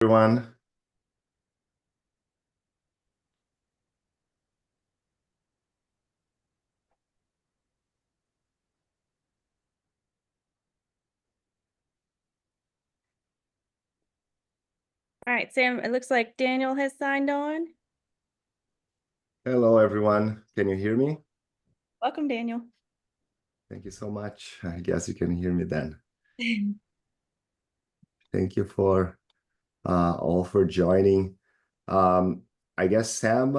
Everyone. All right, Sam, it looks like Daniel has signed on. Hello, everyone. Can you hear me? Welcome, Daniel. Thank you so much. I guess you can hear me then. Thank you for all for joining. Um, I guess Sam,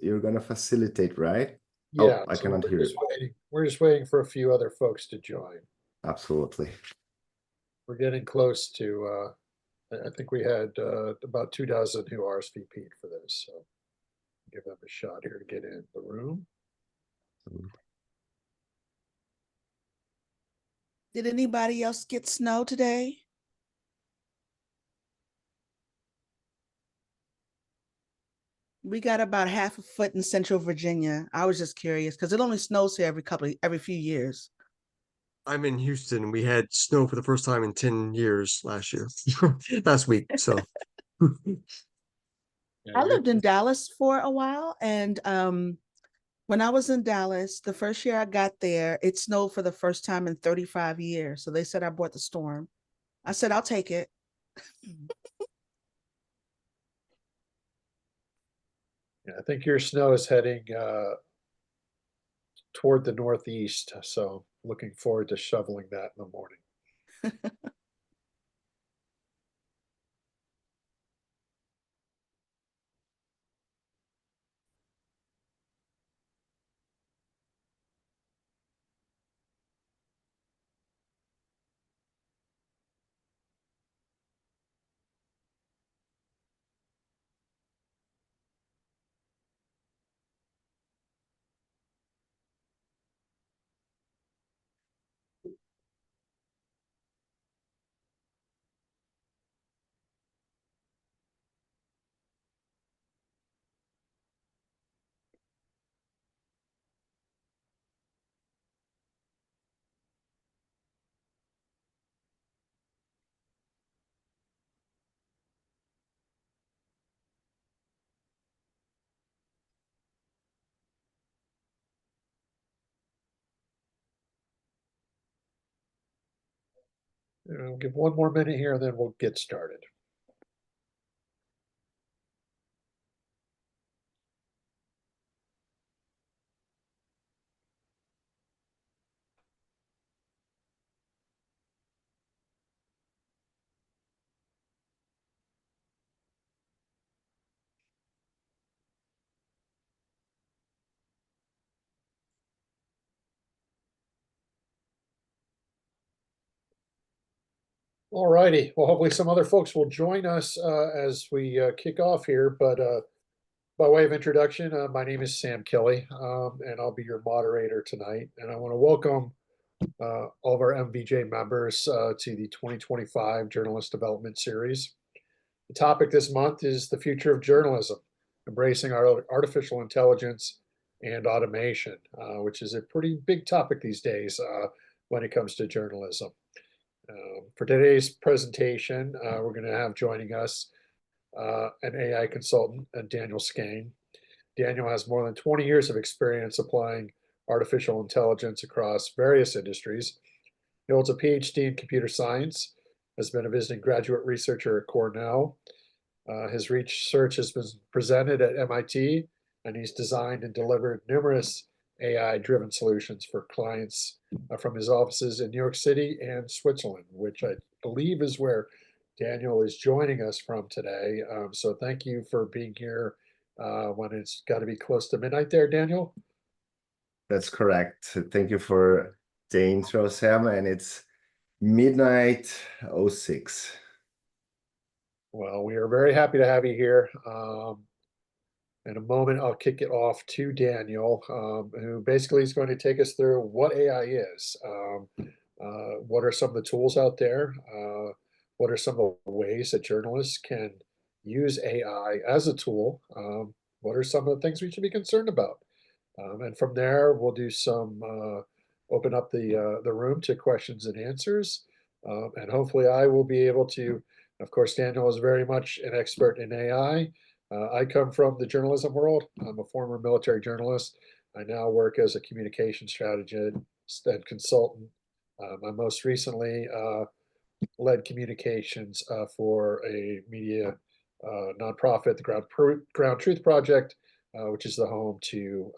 you're gonna facilitate, right? Yeah, Oh, I so cannot hear you. we're just waiting for a few other folks to join. Absolutely. We're getting close to, I think we had about 2 dozen who RSVP'd for this, so give them a shot here to get in the room. Did anybody else get snow today? We got about half a foot in Central Virginia. I was just curious because it only snows here every few years. I'm in Houston. We had snow for the first time in 10 years last week. So Yeah, I lived in Dallas for a while, and when I was in Dallas, the first year I got there, it snowed for the first time in 35 years. So they said I brought the storm. I said, I'll take it. yeah, I think your snow is heading toward the northeast, so looking forward to shoveling that in the morning. We'll give one more minute here, and then we'll get started. All righty. Well, hopefully some other folks will join us as we kick off here. But by way of introduction, my name is Sam Kelly, and I'll be your moderator tonight. And I want to welcome all of our MVJ members to the 2025 Journalist Development Series. The topic this month is the future of journalism, embracing artificial intelligence and automation, which is a pretty big topic these days when it comes to journalism. For today's presentation, we're going to have joining us an AI consultant, Daniel Scain. Daniel has more than 20 years of experience applying artificial intelligence across various industries. He holds a PhD in computer science, has been a visiting graduate researcher at Cornell. His research has been presented at MIT, and he's designed and delivered numerous AI-driven solutions for clients from his offices in New York City and Switzerland, which I believe is where Daniel is joining us from today. So thank you for being here when it's got to be close to midnight there, Daniel. That's correct. Thank you for the intro, Sam. And it's midnight 06. Well, we are very happy to have you here. In a moment, I'll kick it off to Daniel, who basically is going to take us through what AI is. What are some of the tools out there? What are some of the ways that journalists can use AI as a tool? What are some of the things we should be concerned about? And from there, we'll do some open up the room to questions and answers. And hopefully I will be able to Of course, Daniel is very much an expert in AI. I come from the journalism world. I'm a former military journalist. I now work as a communication strategist and consultant. I most recently led communications for a media nonprofit, the Ground Truth Project, which is the home to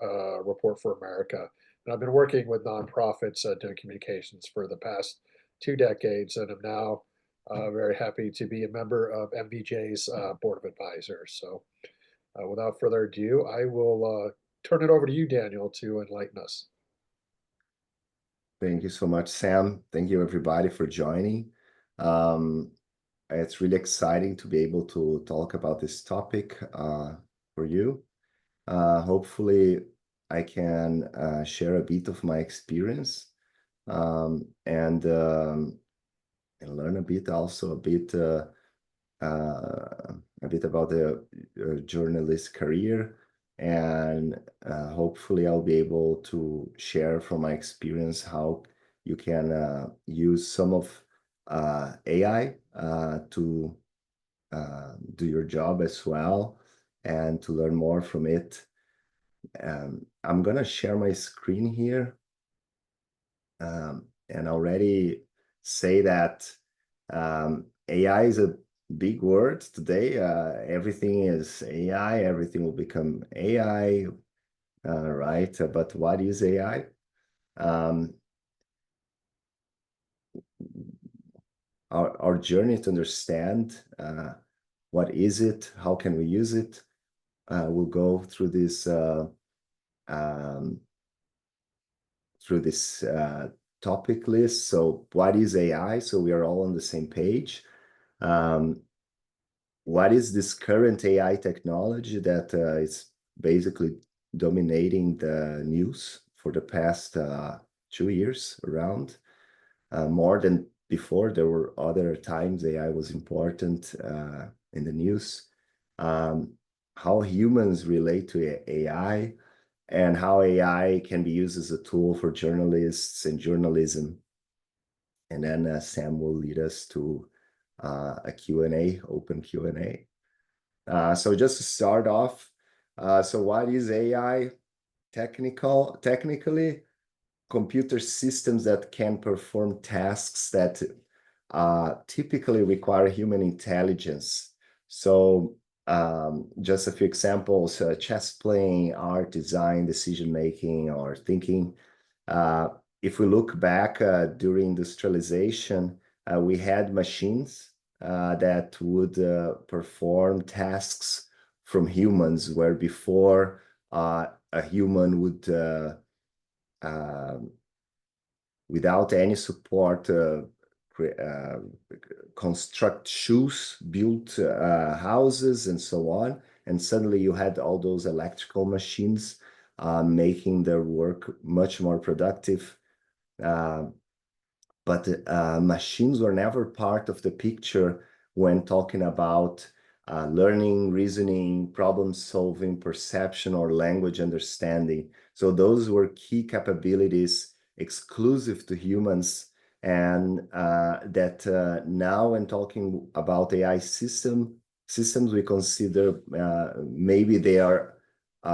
Report for America. And I've been working with nonprofits doing communications for the past 2 decades, and I'm now very happy to be a member of MVJ's Board of Advisors. So without further ado, I will turn it over to you, Daniel, to enlighten us. Thank you so much, Sam. Thank you, everybody, for joining. It's really exciting to be able to talk about this topic for you. Hopefully, I can share a bit of my experience and learn a bit also a bit about the journalist career, and hopefully I'll be able to share from my experience how you can use some of AI to do your job as well and to learn more from it. I'm gonna share my screen here and already say that AI is a big word today. Everything is AI, everything will become AI, right? But what is AI? Our journey to understand what is it, how can we use it, we'll go through this topic list. So what is AI? So we are all on the same page. What is this current AI technology that is basically dominating the news for the past 2 years around? More than before, there were other times AI was important in the news. How humans relate to AI, and how AI can be used as a tool for journalists and journalism. And then Sam will lead us to a Q&A, open Q&A. So just to start off, so what is AI? Technically, computer systems that can perform tasks that typically require human intelligence. So just a few examples: chess playing, art, design, decision-making, or thinking. If we look back during industrialization, we had machines that would perform tasks from humans, where before a human would, without any support, construct shoes, build houses, and so on. And suddenly you had all those electrical machines making their work much more productive. But machines were never part of the picture when talking about learning, reasoning, problem solving, perception, or language understanding. So those were key capabilities exclusive to humans, and that now when talking about AI systems, we consider maybe they are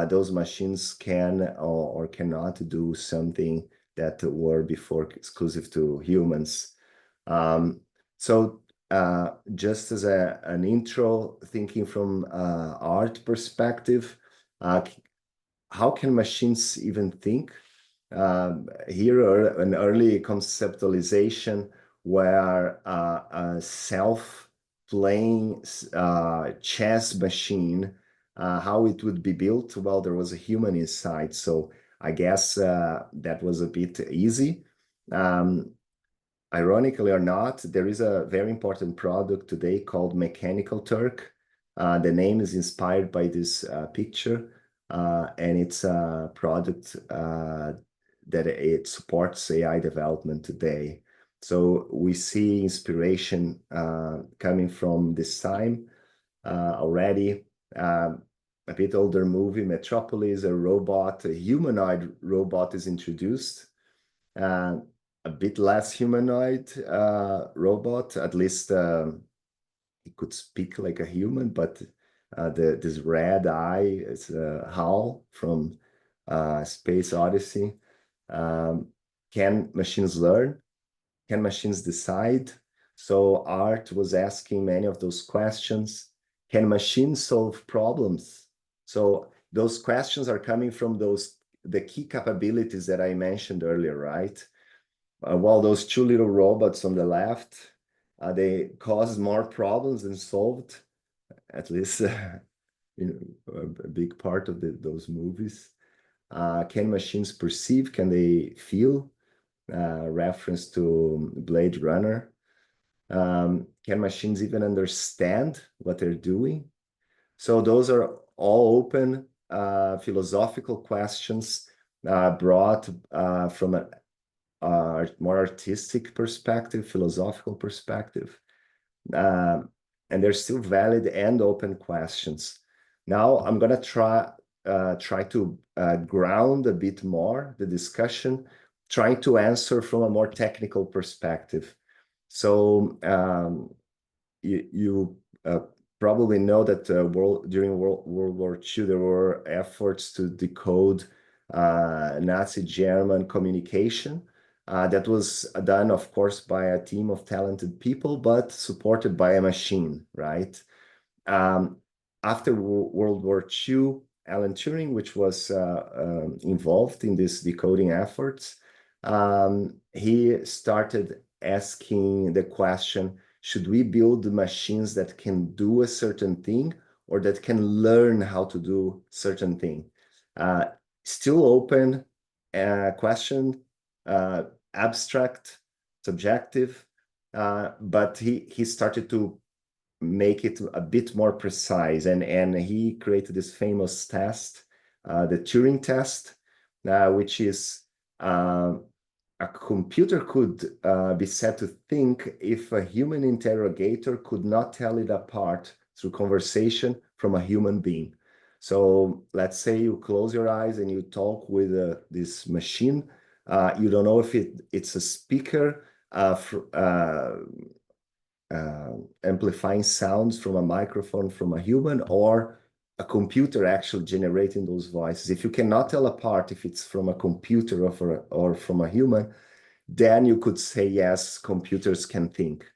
those machines can or cannot do something that were before exclusive to humans. So just as an intro, thinking from art perspective, how can machines even think? Here are an early conceptualization where a self-playing chess machine, how it would be built. Well, there was a human inside, so I guess that was a bit easy. Ironically or not, there is a very important product today called Mechanical Turk. The name is inspired by this picture, and it's a product that it supports AI development today. So we see inspiration coming from this time already. A bit older movie, Metropolis, a humanoid robot is introduced. A bit less humanoid robot, at least he could speak like a human, but this red eye is Hal from Space Odyssey. Can machines learn? Can machines decide? So Art was asking many of those questions. Can machines solve problems? So those questions are coming from the key capabilities that I mentioned earlier, right? While those two little robots on the left, they caused more problems than solved, at least a big part of those movies. Can machines perceive? Can they feel? Reference to Blade Runner. Can machines even understand what they're doing? So those are all open philosophical questions brought from a more artistic perspective, philosophical perspective. And they're still valid and open questions. Now I'm going to try to ground a bit more the discussion, trying to answer from a more technical perspective. So you probably know that during World War II, there were efforts to decode Nazi German communication. That was done, of course, by a team of talented people, but supported by a machine, right? After World War II, Alan Turing, which was involved in these decoding efforts, he started asking the question, should we build machines that can do a certain thing or that can learn how to do certain thing? Still open question, abstract, subjective, but he started to make it a bit more precise, and he created this famous test, the Turing test, which is a computer could be said to think if a human interrogator could not tell it apart through conversation from a human being. So let's say you close your eyes and you talk with this machine. You don't know if it's a speaker amplifying sounds from a microphone from a human, or a computer actually generating those voices. If you cannot tell apart if it's from a computer or from a human, then you could say, yes, computers can think.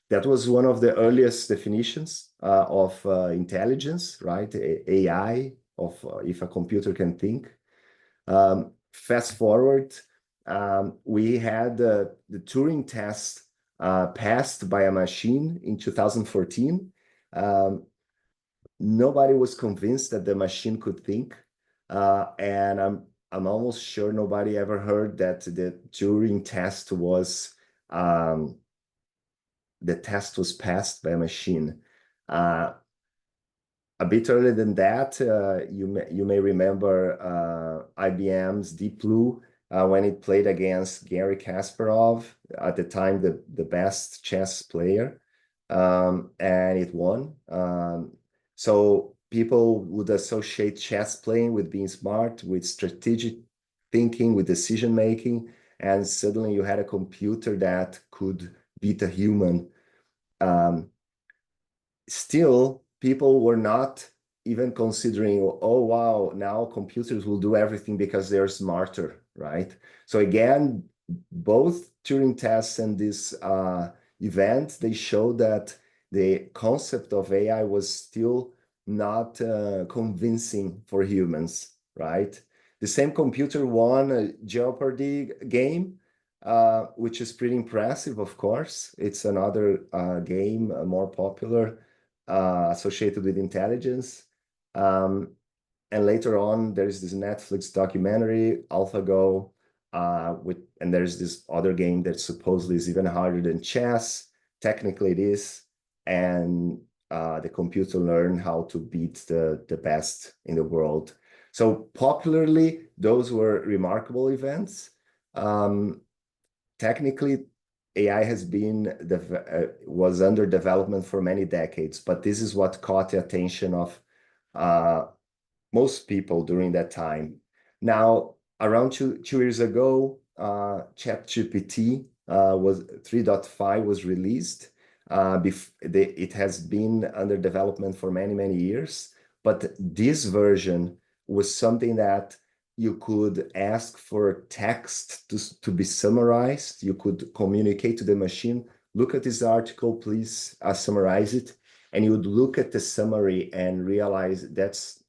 That was one of the earliest definitions of intelligence, right? AI, of if a computer can think. Fast forward, we had the Turing test passed by a machine in 2014. Nobody was convinced that the machine could think, and I'm almost sure nobody ever heard that the Turing test was passed by a machine. A bit earlier than that, you may remember IBM's Deep Blue when it played against Garry Kasparov, at the time the best chess player, and it won. So people would associate chess playing with being smart, with strategic thinking, with decision making, and suddenly you had a computer that could beat a human. Still, people were not even considering, oh, wow, now computers will do everything because they're smarter, right? So again, both Turing tests and this event, they show that the concept of AI was still not convincing for humans, right? The same computer won a Jeopardy game, which is pretty impressive, of course. It's another game, more popular, associated with intelligence. And later on, there's this Netflix documentary, AlphaGo, and there's this other game that supposedly is even harder than chess. Technically, it is. And the computer learned how to beat the best in the world. So popularly, those were remarkable events. Technically, AI has was under development for many decades, but this is what caught the attention of most people during that time. Now, around two years ago, ChatGPT 3.5 was released. It has been under development for many, many years, but this version was something that you could ask for text to be summarized. You could communicate to the machine, look at this article, please summarize it. And you would look at the summary and realize that's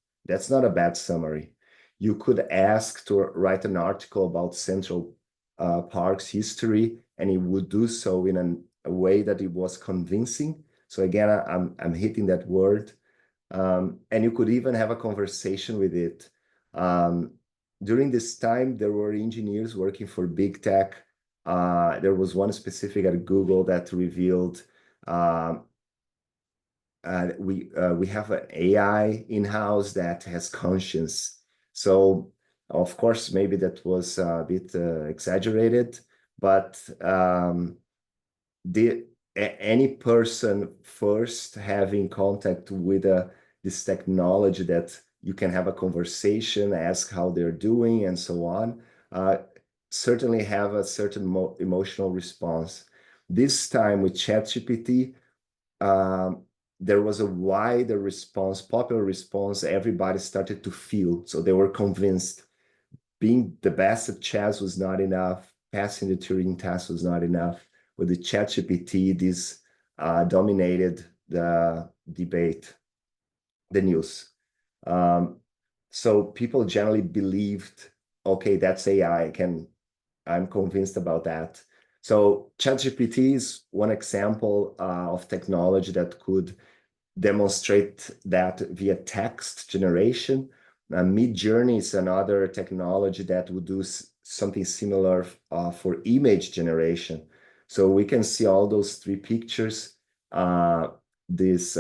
not a bad summary. You could ask to write an article about Central Park's history, and it would do so in a way that it was convincing. So again, I'm hitting that word. And you could even have a conversation with it. During this time, there were engineers working for big tech. There was one specific at Google that revealed we have an AI in-house that has conscience. So of course, maybe that was a bit exaggerated, but any person first having contact with this technology that you can have a conversation, ask how they're doing, and so on, certainly have a certain emotional response. This time with ChatGPT, there was a wider response, popular response. Everybody started to feel, so they were convinced being the best at chess was not enough, passing the Turing test was not enough. With the ChatGPT, this dominated the debate, the news. So people generally believed, okay, that's AI. I'm convinced about that. So ChatGPT is one example of technology that could demonstrate that via text generation. Midjourney is another technology that would do something similar for image generation. So we can see all those three pictures, this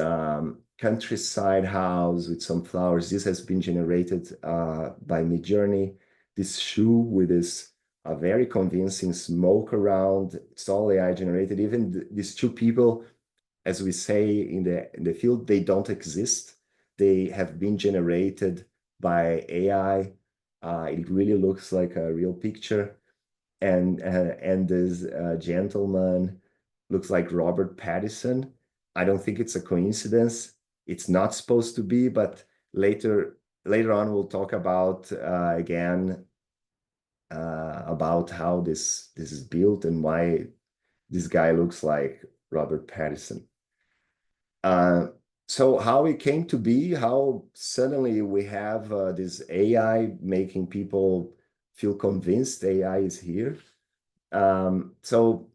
countryside house with some flowers. This has been generated by Midjourney. This shoe with this very convincing smoke around, it's all AI generated. Even these two people, as we say in the field, they don't exist. They have been generated by AI. It really looks like a real picture. And this gentleman looks like Robert Pattinson. I don't think it's a coincidence. It's not supposed to be, but later on we'll talk about again about how this is built and why this guy looks like Robert Pattinson. So how it came to be, how suddenly we have this AI making people feel convinced AI is here. So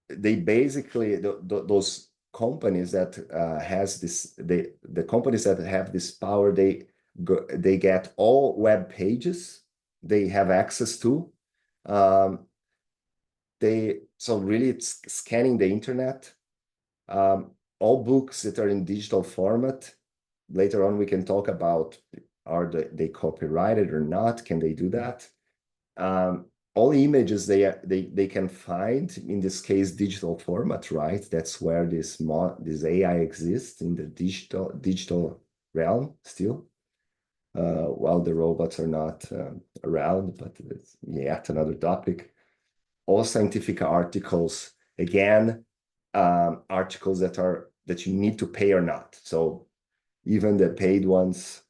they basically, those companies that has this, the companies that have this power, they get all web pages they have access to. So really it's scanning the internet. All books that are in digital format. Later on, we can talk about are they copyrighted or not? Can they do that? All images they can find, in this case, digital format, right? That's where this AI exists, in the digital realm still. While the robots are not around, but it's yet another topic. All scientific articles, again, articles that you need to pay or not. So even the paid ones,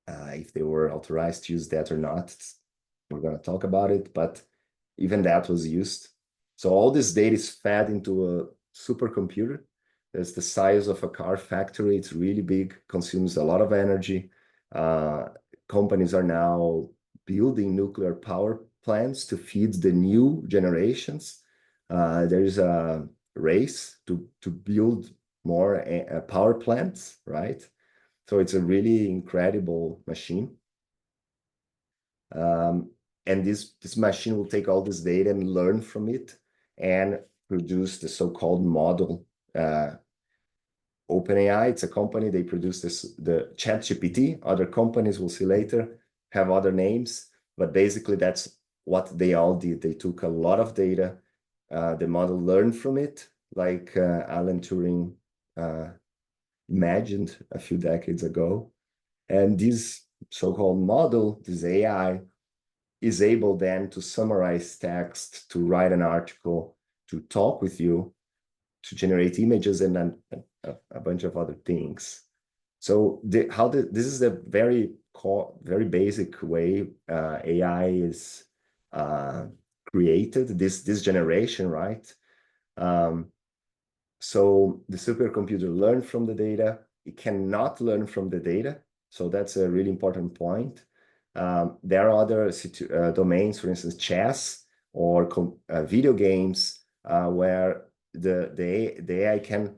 if they were authorized to use that or not, we're going to talk about it, but even that was used. So all this data is fed into a supercomputer. That's the size of a car factory. It's really big, consumes a lot of energy. Companies are now building nuclear power plants to feed the new generations. There's a race to build more power plants, right? So it's a really incredible machine. And this machine will take all this data and learn from it and produce the so-called model. OpenAI, it's a company, they produce the ChatGPT. Other companies, we'll see later, have other names, but basically that's what they all did. They took a lot of data, the model learned from it, like Alan Turing imagined a few decades ago. And this so-called model, this AI, is able then to summarize text, to write an article, to talk with you. to generate images and a bunch of other things. So this is a very basic way AI is created, this generation, right? So the supercomputer learned from the data. It cannot learn from the data. So that's a really important point. There are other domains, for instance, chess or video games, where the AI can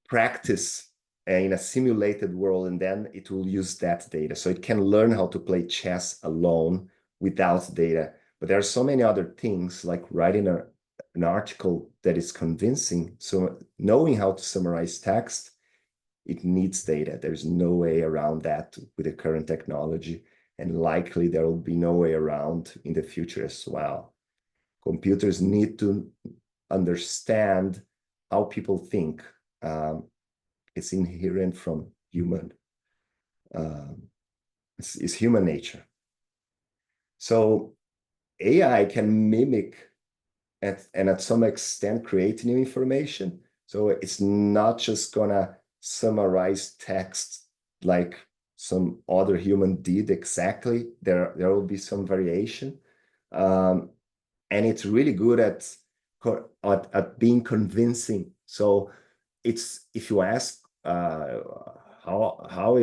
practice in a simulated world, and then it will use that data. So it can learn how to play chess alone without data. But there are so many other things, like writing an article that is convincing. So knowing how to summarize text, it needs data. There's no way around that with the current technology, and likely there will be no way around in the future as well. Computers need to understand how people think. It's inherent from human. It's human nature. So AI can mimic and at some extent create new information. So it's not just gonna summarize text like some other human did exactly. There will be some variation. And it's really good at being convincing. So it's, if you ask how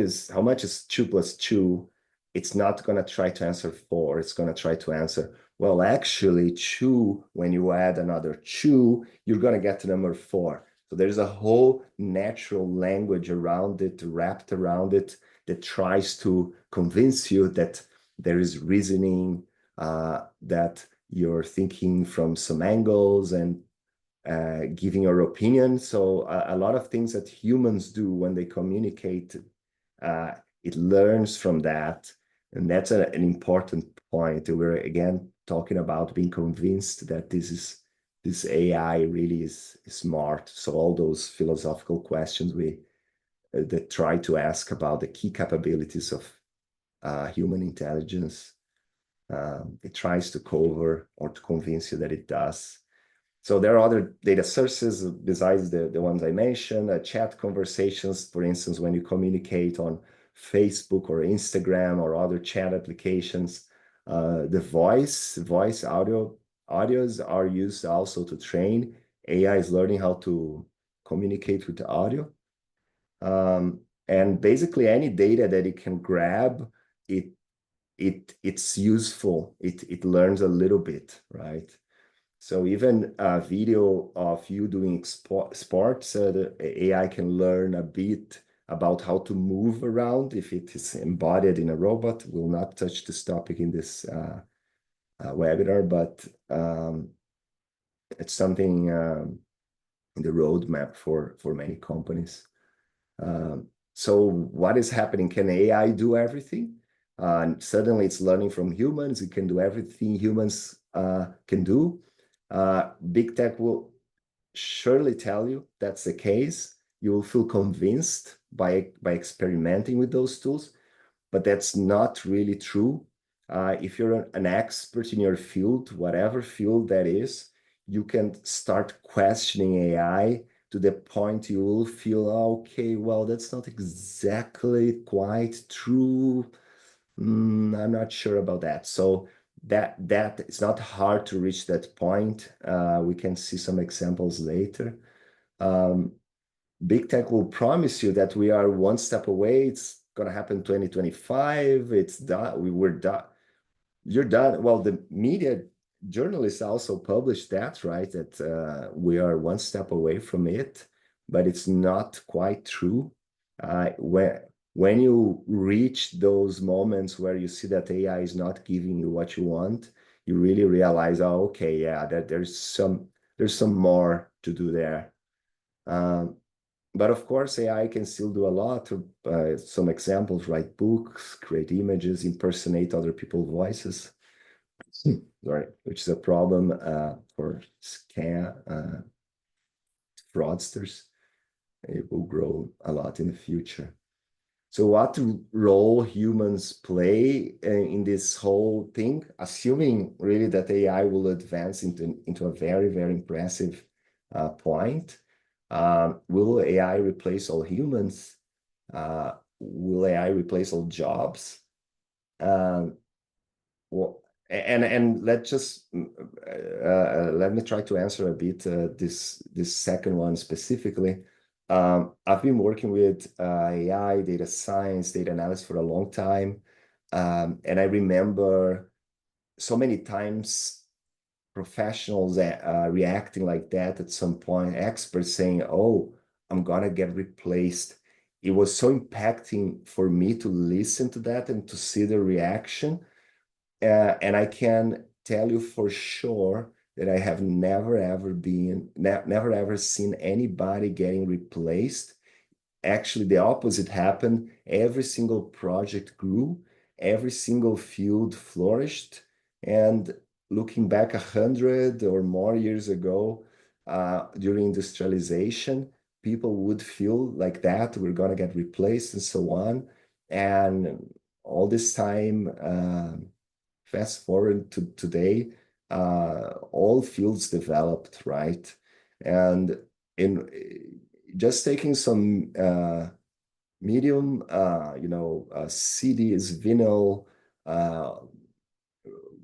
much is 2 + 2, it's not going to try to answer 4. It's going to try to answer, well, actually 2, when you add another 2, you're going to get the number 4. So there's a whole natural language around it, wrapped around it, that tries to convince you that there is reasoning, that you're thinking from some angles and giving your opinion. So a lot of things that humans do when they communicate, it learns from that. And that's an important point. We're again talking about being convinced that this AI really is smart. So all those philosophical questions that try to ask about the key capabilities of human intelligence, it tries to cover or to convince you that it does. So there are other data sources besides the ones I mentioned, chat conversations, for instance, when you communicate on Facebook or Instagram or other chat applications. The voice audios are used also to train. AI is learning how to communicate with the audio. And basically any data that it can grab, it's useful. It learns a little bit, right? So even a video of you doing sports, the AI can learn a bit about how to move around if it is embodied in a robot. We'll not touch this topic in this webinar, but it's something in the roadmap for many companies. So what is happening? Can AI do everything? Suddenly it's learning from humans. It can do everything humans can do. Big tech will surely tell you that's the case. You will feel convinced by experimenting with those tools, but that's not really true. If you're an expert in your field, whatever field that is, you can start questioning AI to the point you will feel, okay, well, that's not exactly quite true. I'm not sure about that. So that it's not hard to reach that point. We can see some examples later. Big tech will promise you that we are one step away. It's going to happen 2025. It's done. We're done. You're done. Well, the media journalists also published that, right? That we are one step away from it, but it's not quite true. When you reach those moments where you see that AI is not giving you what you want, you really realize, oh, okay, yeah, that there's some more to do there. But of course, AI can still do a lot. Some examples: write books, create images, impersonate other people's voices. Sorry, which is a problem for scam fraudsters. It will grow a lot in the future. So what role humans play in this whole thing, assuming really that AI will advance into a very, very impressive point? Will AI replace all humans? Will AI replace all jobs? Well, and let's just let me try to answer a bit this second one specifically. I've been working with AI, data science, data analysis for a long time, and I remember so many times professionals reacting like that at some point, experts saying, "Oh, I'm gonna get replaced." It was so impacting for me to listen to that and to see the reaction. And I can tell you for sure that I have never ever seen anybody getting replaced. Actually, the opposite happened. Every single project grew, every single field flourished. And looking back 100 or more years ago, during industrialization, people would feel like that we're going to get replaced and so on. And all this time, fast forward to today, all fields developed, right? And in just taking some medium, CDs, vinyl,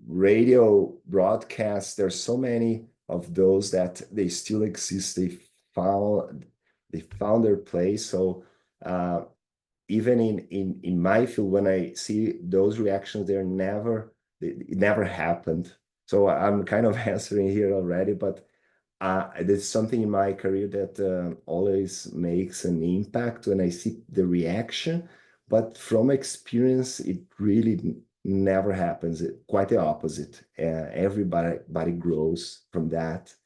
radio broadcasts. There's so many of those that they still exist. They found their place. So even in my field, when I see those reactions, it never happened. So I'm kind of answering here already, but there's something in my career that always makes an impact when I see the reaction. But from experience, it really never happens. Quite the opposite. Everybody grows from that.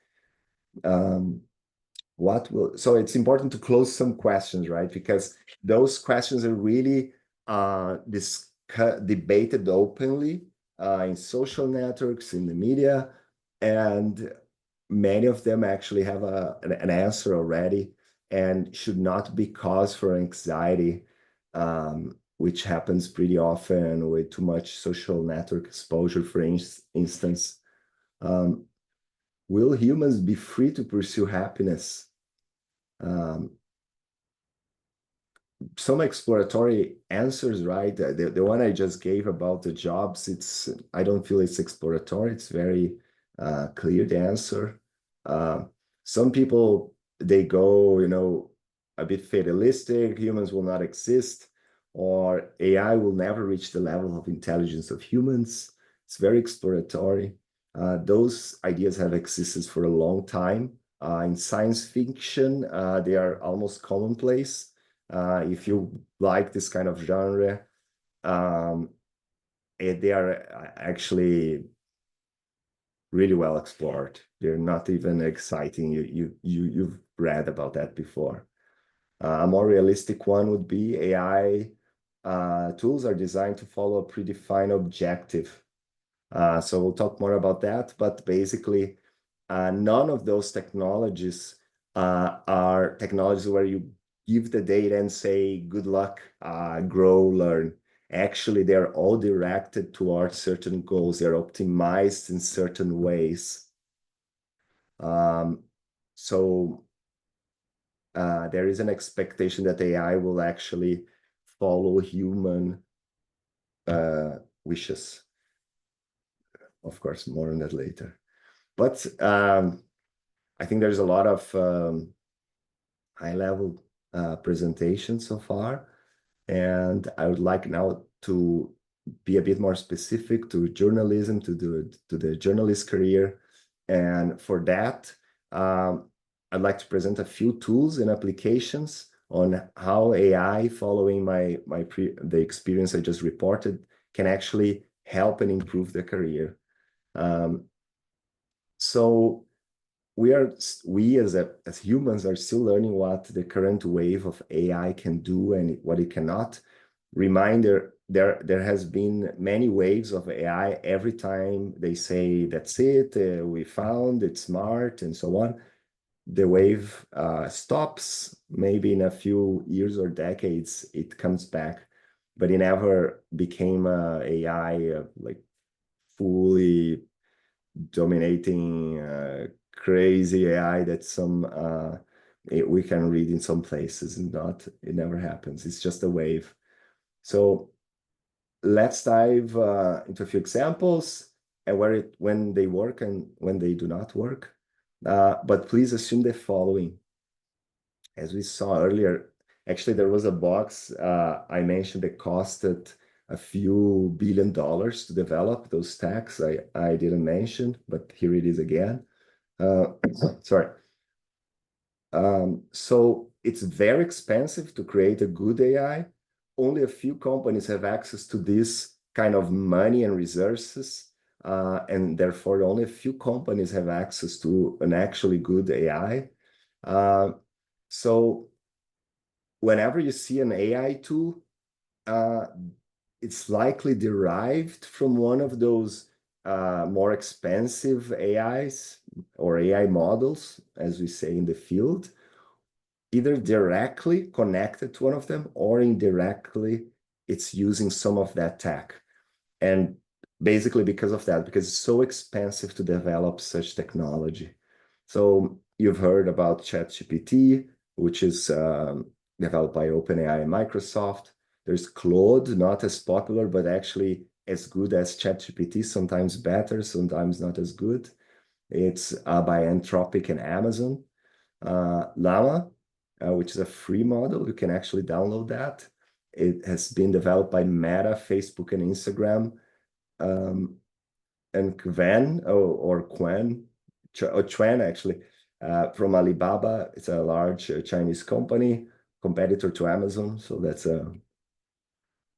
So it's important to close some questions, right? Because those questions are really debated openly in social networks, in the media, and many of them actually have an answer already and should not be cause for anxiety, which happens pretty often with too much social network exposure, for instance. Will humans be free to pursue happiness? Some exploratory answers, right? The one I just gave about the jobs, I don't feel it's exploratory. It's very clear, the answer. Some people, they go, a bit fatalistic, humans will not exist, or AI will never reach the level of intelligence of humans. It's very exploratory. Those ideas have existed for a long time. In science fiction, they are almost commonplace. If you like this kind of genre, they are actually really well explored. They're not even exciting. You've read about that before. A more realistic one would be AI tools are designed to follow a predefined objective. So we'll talk more about that, but basically, none of those technologies are technologies where you give the data and say, good luck, grow, learn. Actually, they're all directed towards certain goals. They're optimized in certain ways. So there is an expectation that AI will actually follow human wishes. Of course, more on that later. But I think there's a lot of high-level presentations so far, and I would like now to be a bit more specific to journalism, to the journalist career. And for that, I'd like to present a few tools and applications on how AI, following the experience I just reported, can actually help and improve the career. So we as humans are still learning what the current wave of AI can do and what it cannot. Reminder, there has been many waves of AI. Every time they say, that's it, we found it's smart and so on, the wave stops. Maybe in a few years or decades, it comes back, but it never became AI like fully dominating crazy AI that some we can read in some places, and not, it never happens. It's just a wave. So let's dive into a few examples and when they work and when they do not work. But please assume the following. As we saw earlier, actually there was a box I mentioned that costed a few $billion to develop. Those stacks I didn't mention, but here it is again. Sorry. So it's very expensive to create a good AI. Only a few companies have access to this kind of money and resources, and therefore only a few companies have access to an actually good AI. So whenever you see an AI tool, it's likely derived from one of those more expensive AIs or AI models, as we say in the field, either directly connected to one of them or indirectly, it's using some of that tech. And basically because of that, because it's so expensive to develop such technology. So you've heard about ChatGPT, which is developed by OpenAI and Microsoft. There's Claude, not as popular, but actually as good as ChatGPT, sometimes better, sometimes not as good. It's by Anthropic and Amazon. Llama, which is a free model, you can actually download that. It has been developed by Meta, Facebook, and Instagram. And Qwen, or Chuan actually, from Alibaba. It's a large Chinese company, competitor to Amazon. So that's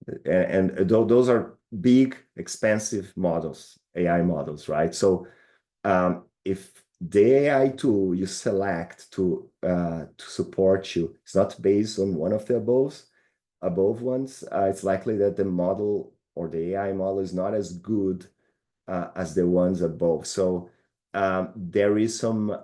those are big, expensive models, AI models, right? So if the AI tool you select to support you is not based on one of the above ones, it's likely that the model or the AI model is not as good as the ones above. So there is some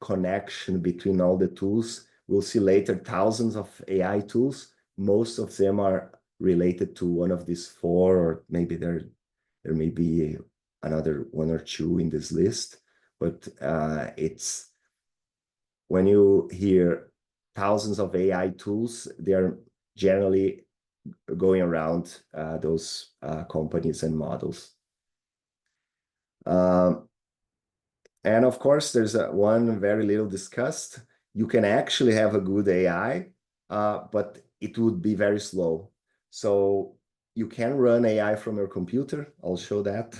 connection between all the tools. We'll see later thousands of AI tools. Most of them are related to one of these four, or maybe there may be another one or two in this list. But it's when you hear thousands of AI tools, they're generally going around those companies and models. And of course, there's one very little discussed. You can actually have a good AI, but it would be very slow. So you can run AI from your computer. I'll show that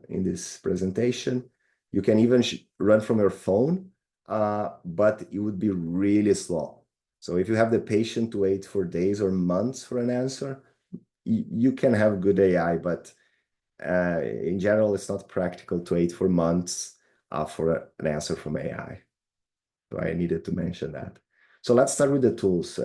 in this presentation. You can even run from your phone, but it would be really slow. So if you have the patience to wait for days or months for an answer, you can have good AI, but in general, it's not practical to wait for months for an answer from AI. So I needed to mention that. So let's start with the tools.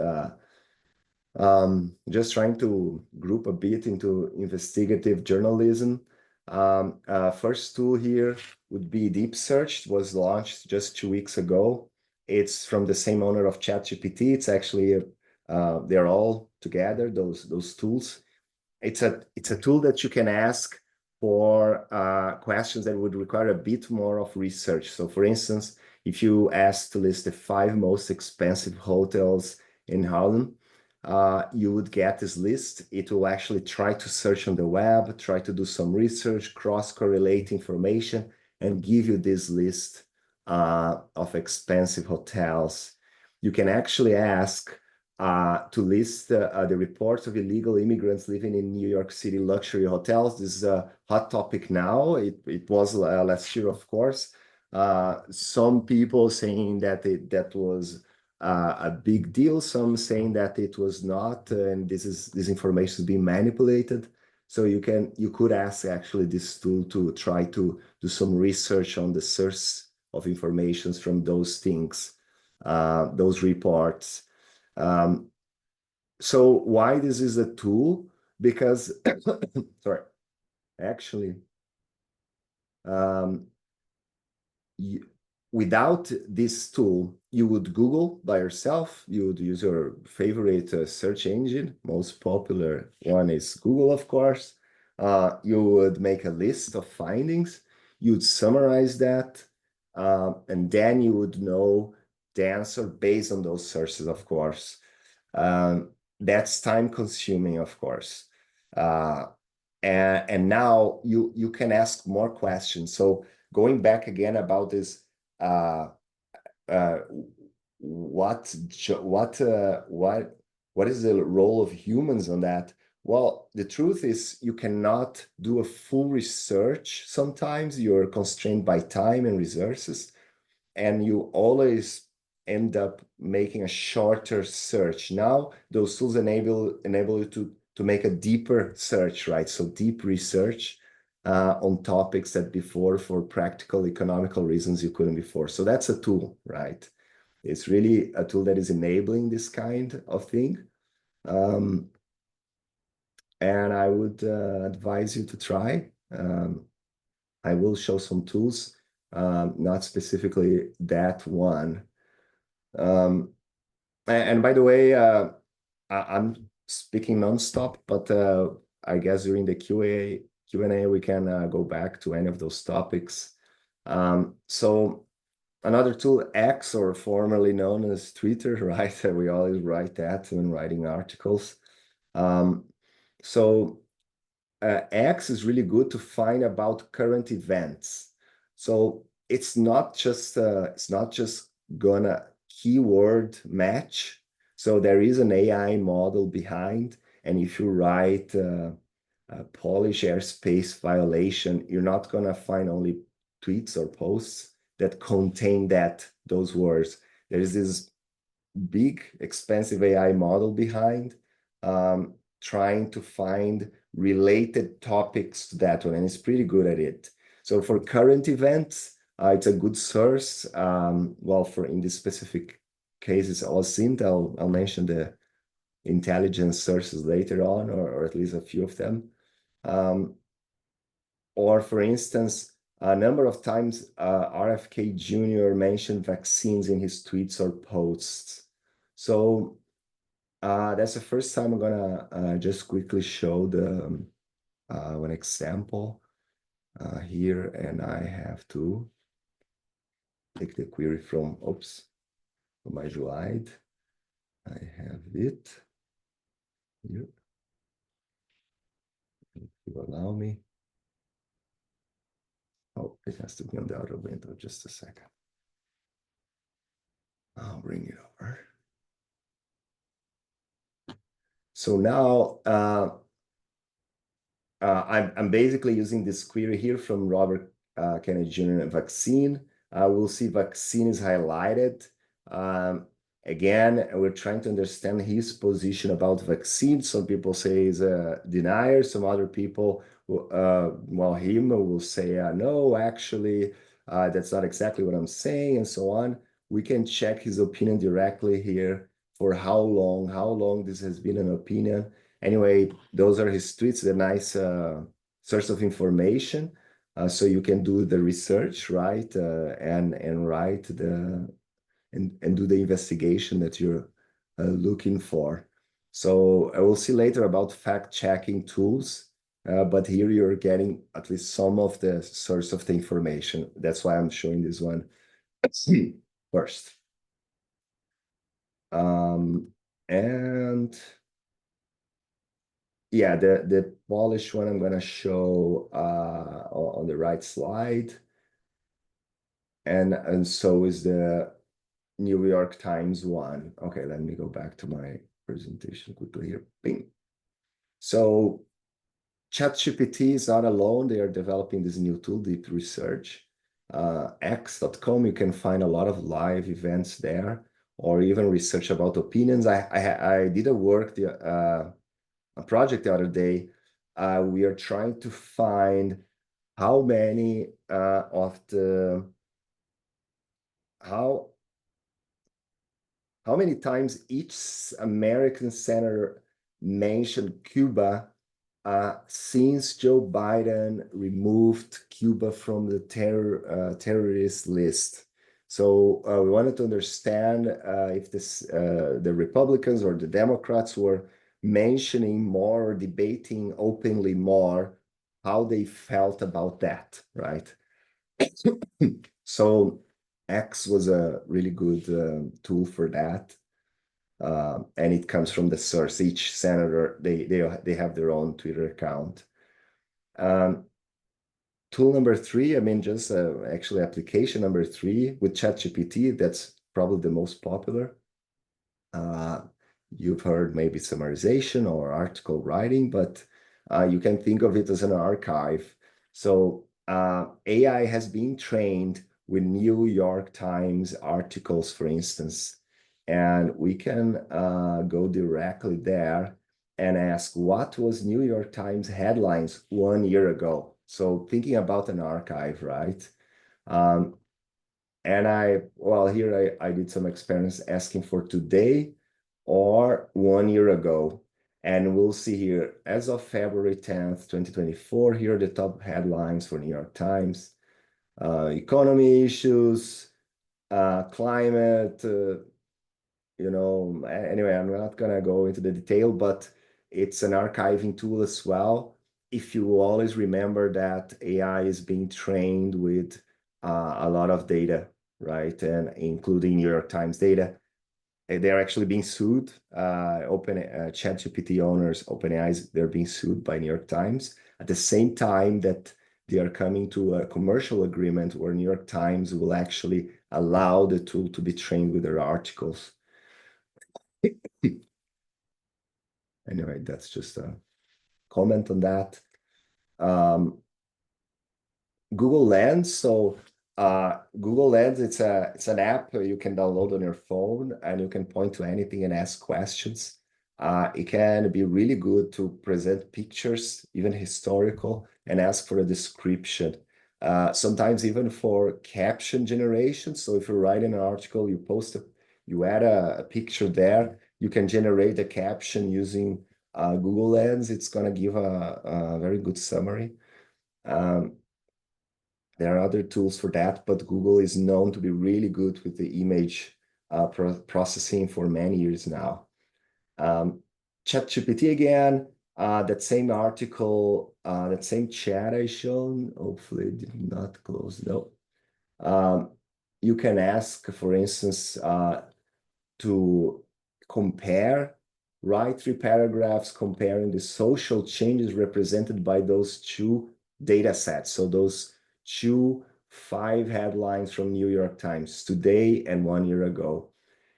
Just trying to group a bit into investigative journalism. First tool here would be Deep Search. It was launched just 2 weeks ago. It's from the same owner of ChatGPT. It's actually, they're all together, those tools. It's a tool that you can ask for questions that would require a bit more of research. So for instance, if you ask to list the 5 most expensive hotels in Harlem, you would get this list. It will actually try to search on the web, try to do some research, cross-correlate information, and give you this list of expensive hotels. You can actually ask to list the reports of illegal immigrants living in New York City luxury hotels. This is a hot topic now. It was last year, of course. Some people saying that that was a big deal. Some saying that it was not, and this information is being manipulated. So you could ask actually this tool to try to do some research on the source of information from those things, those reports. So why this is a tool? Because, sorry, actually, without this tool, you would Google by yourself. You would use your favorite search engine. Most popular one is Google, of course. You would make a list of findings. You'd summarize that, and then you would know the answer based on those sources, of course. That's time consuming, of course. And now you can ask more questions. So going back again about this, what is the role of humans on that? Well, the truth is you cannot do a full research. Sometimes you're constrained by time and resources, and you always end up making a shorter search. Now, those tools enable you to make a deeper search, right? So deep research on topics that before, for practical, economical reasons, you couldn't before. So that's a tool, right? It's really a tool that is enabling this kind of thing. And I would advise you to try. I will show some tools, not specifically that one. And by the way, I'm speaking nonstop, but I guess during the Q&A, we can go back to any of those topics. So another tool, X, or formerly known as Twitter, right? We always write that when writing articles. So X is really good to find about current events. So it's not just gonna keyword match. So there is an AI model behind, and if you write Polish airspace violation, you're not gonna find only tweets or posts that contain those words. There is this big, expensive AI model behind, trying to find related topics to that one, and it's pretty good at it. So for current events, it's a good source. Well, for in this specific case, it's OSINT. I'll mention the intelligence sources later on, or at least a few of them. Or for instance, a number of times RFK Jr. mentioned vaccines in his tweets or posts. So that's the first time I'm gonna just quickly show the an example here, and I have to take the query from my slide. I have it here. If you allow me. Oh, it has to be on the other window. Just a second. I'll bring it over. So now I'm basically using this query here from Robert Kennedy Jr. Vaccine. We'll see vaccine is highlighted. Again, we're trying to understand his position about vaccines. Some people say he's a denier. Some other people, him will say, no, actually, that's not exactly what I'm saying, and so on. We can check his opinion directly here for how long this has been an opinion. Anyway, those are his tweets, the nice source of information. So you can do the research, right? And write the and do the investigation that you're looking for. So I will see later about fact-checking tools, but here you're getting at least some of the source of the information. That's why I'm showing this one first. And yeah, the Polish one I'm gonna show on the right slide. And so is the New York Times one. Okay, let me go back to my presentation quickly here. Bing. So ChatGPT is not alone. They are developing this new tool, Deep Research. X.com, you can find a lot of live events there, or even research about opinions. I did a project the other day. We are trying to find how many how many times each American senator mentioned Cuba since Joe Biden removed Cuba from the terrorist list. So we wanted to understand if the Republicans or the Democrats were mentioning more or debating openly more how they felt about that, right? So X was a really good tool for that. And it comes from the source. Each senator, they have their own Twitter account. Tool number 3, I mean, just actually application number 3 with ChatGPT, that's probably the most popular. You've heard maybe summarization or article writing, but you can think of it as an archive. So AI has been trained with New York Times articles, for instance, and we can go directly there and ask what was New York Times headlines 1 year ago. So thinking about an archive, right? And here I did some experiments asking for today or 1 year ago. And we'll see here, as of February 10th, 2024, here are the top headlines for New York Times. Economy issues, climate, anyway, I'm not gonna go into the detail, but it's an archiving tool as well. If you always remember that AI is being trained with a lot of data, right? And including New York Times data. They're actually being sued. ChatGPT owners, OpenAI, they're being sued by New York Times at the same time that they are coming to a commercial agreement where New York Times will actually allow the tool to be trained with their articles. Anyway, that's just a comment on that. Google Lens. So Google Lens, it's an app you can download on your phone, and you can point to anything and ask questions. It can be really good to present pictures, even historical, and ask for a description. Sometimes even for caption generation. So if you're writing an article, you add a picture there, you can generate a caption using Google Lens. It's gonna give a very good summary. There are other tools for that, but Google is known to be really good with the image processing for many years now. ChatGPT again, that same article, that same chat I shown, hopefully it did not close, no. You can ask, for instance, to write 3 paragraphs comparing the social changes represented by those 2 data sets. So those 5 headlines from New York Times today and 1 year ago.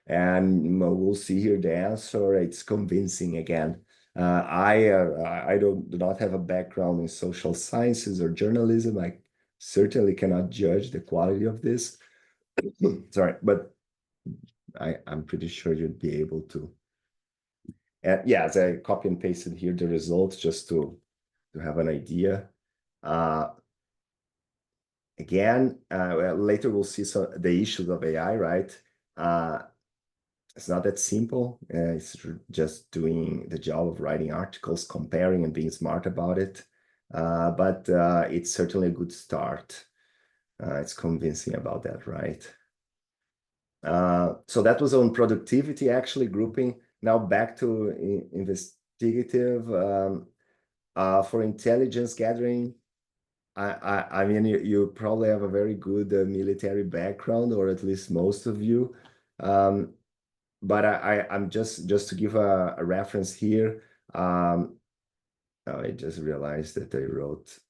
And we'll see here the answer. It's convincing again. I do not have a background in social sciences or journalism. I certainly cannot judge the quality of this. Sorry, but I'm pretty sure you'd be able to. And yeah, as I copy and pasted here the results just to have an idea. Again, later we'll see the issues of AI, right? It's not that simple. It's just doing the job of writing articles, comparing and being smart about it. But it's certainly a good start. It's convincing about that, right? So that was on productivity, actually grouping. Now back to investigative. For intelligence gathering, I mean, you probably have a very good military background, or at least most of you. But I'm just to give a reference here. I just realized that I wrote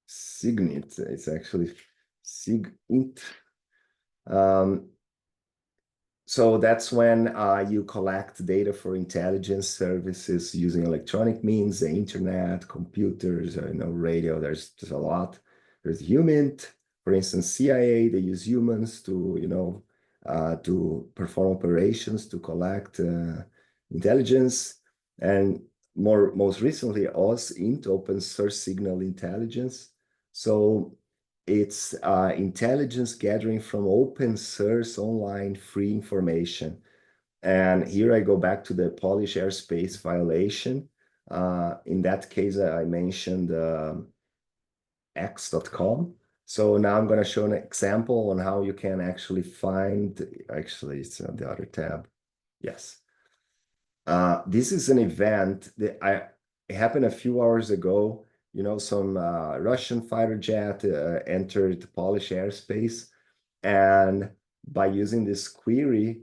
Signit. It's actually Sigint. So that's when you collect data for intelligence services using electronic means, the internet, computers, radio. There's a lot. There's human, for instance, CIA. They use humans to to perform operations to collect intelligence, and most recently, OSINT, open source signal intelligence. So it's intelligence gathering from open source online free information. And here I go back to the Polish airspace violation. In that case, I mentioned x.com. So now I'm going to show an example on how you can actually find, actually it's on the other tab. Yes. This is an event that it happened a few hours ago. some Russian fighter jet entered Polish airspace, and by using this query,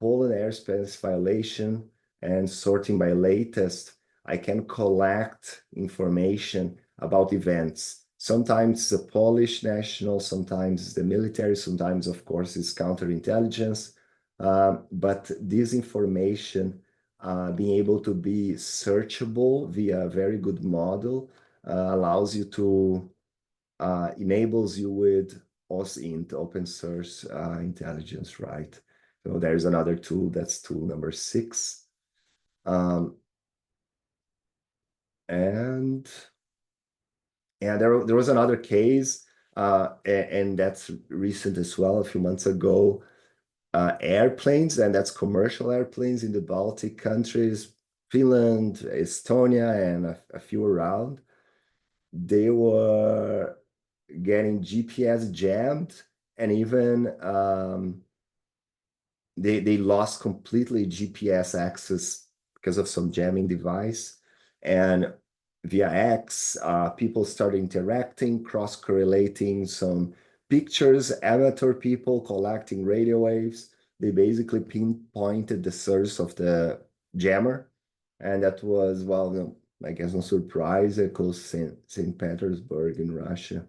Poland airspace violation and sorting by latest, I can collect information about events. Sometimes the Polish national, sometimes the military, sometimes, of course, it's counterintelligence. But this information being able to be searchable via a very good model allows you to enables you with OSINT, open source intelligence, right? So there's another tool, that's tool number 6. And there was another case, and that's recent as well, a few months ago. Airplanes, and that's commercial airplanes in the Baltic countries, Finland, Estonia, and a few around. They were getting GPS jammed, and even they lost completely GPS access because of some jamming device. And via X, people started interacting, cross-correlating some pictures, amateur people collecting radio waves. They basically pinpointed the source of the jammer. And that was, well, I guess no surprise, close to St. Petersburg in Russia.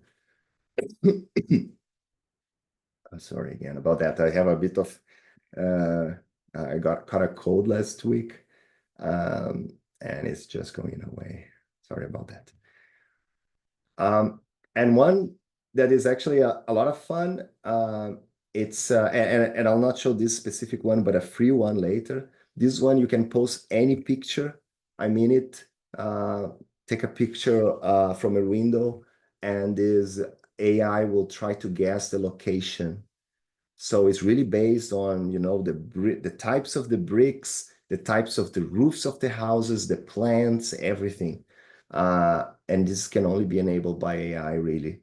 Sorry again about that. I have a bit of, I caught a cold last week, and it's just going away. Sorry about that. And one that is actually a lot of fun, it's, and I'll not show this specific one, but a free one later. This one, you can post any picture. I mean it, take a picture from a window, and this AI will try to guess the location. So it's really based on, the types of the bricks, the types of the roofs of the houses, the plants, everything. And this can only be enabled by AI, really,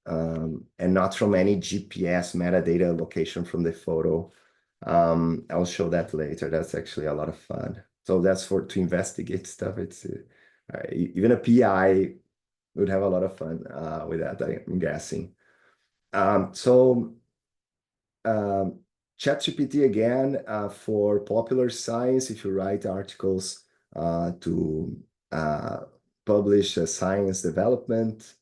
and not from any GPS metadata location from the photo. I'll show that later. That's actually a lot of fun. So that's to investigate stuff. It's even a PI would have a lot of fun with that, I'm guessing. ChatGPT again, for popular science, if you write articles to publish science development,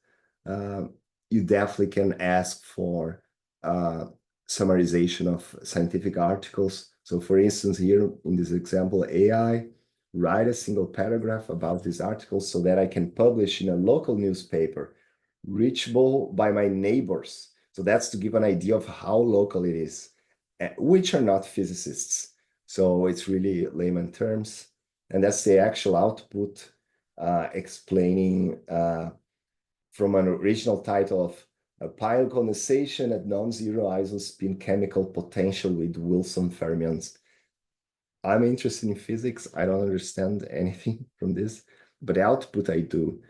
you definitely can ask for summarization of scientific articles. So for instance, here in this example, AI, write a single paragraph about this article so that I can publish in a local newspaper, reachable by my neighbors. So that's to give an idea of how local it is, which are not physicists. So it's really layman terms. And that's the actual output explaining from an original title of a pile condensation at non-zero isospin chemical potential with Wilson fermions. I'm interested in physics. I don't understand anything from this, but the output I do.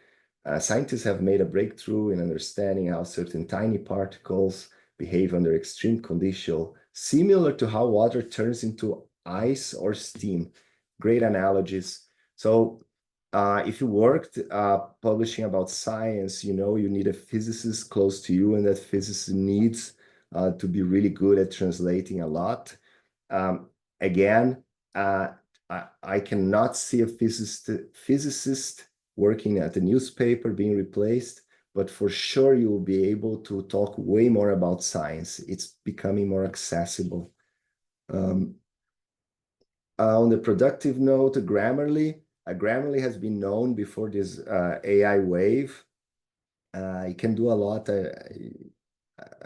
Scientists have made a breakthrough in understanding how certain tiny particles behave under extreme conditions, similar to how water turns into ice or steam. Great analogies. So if you worked publishing about science, you need a physicist close to you, and that physicist needs to be really good at translating a lot. Again, I cannot see a physicist working at the newspaper being replaced, but for sure you will be able to talk way more about science. It's becoming more accessible. On the productive note, Grammarly has been known before this AI wave. It can do a lot.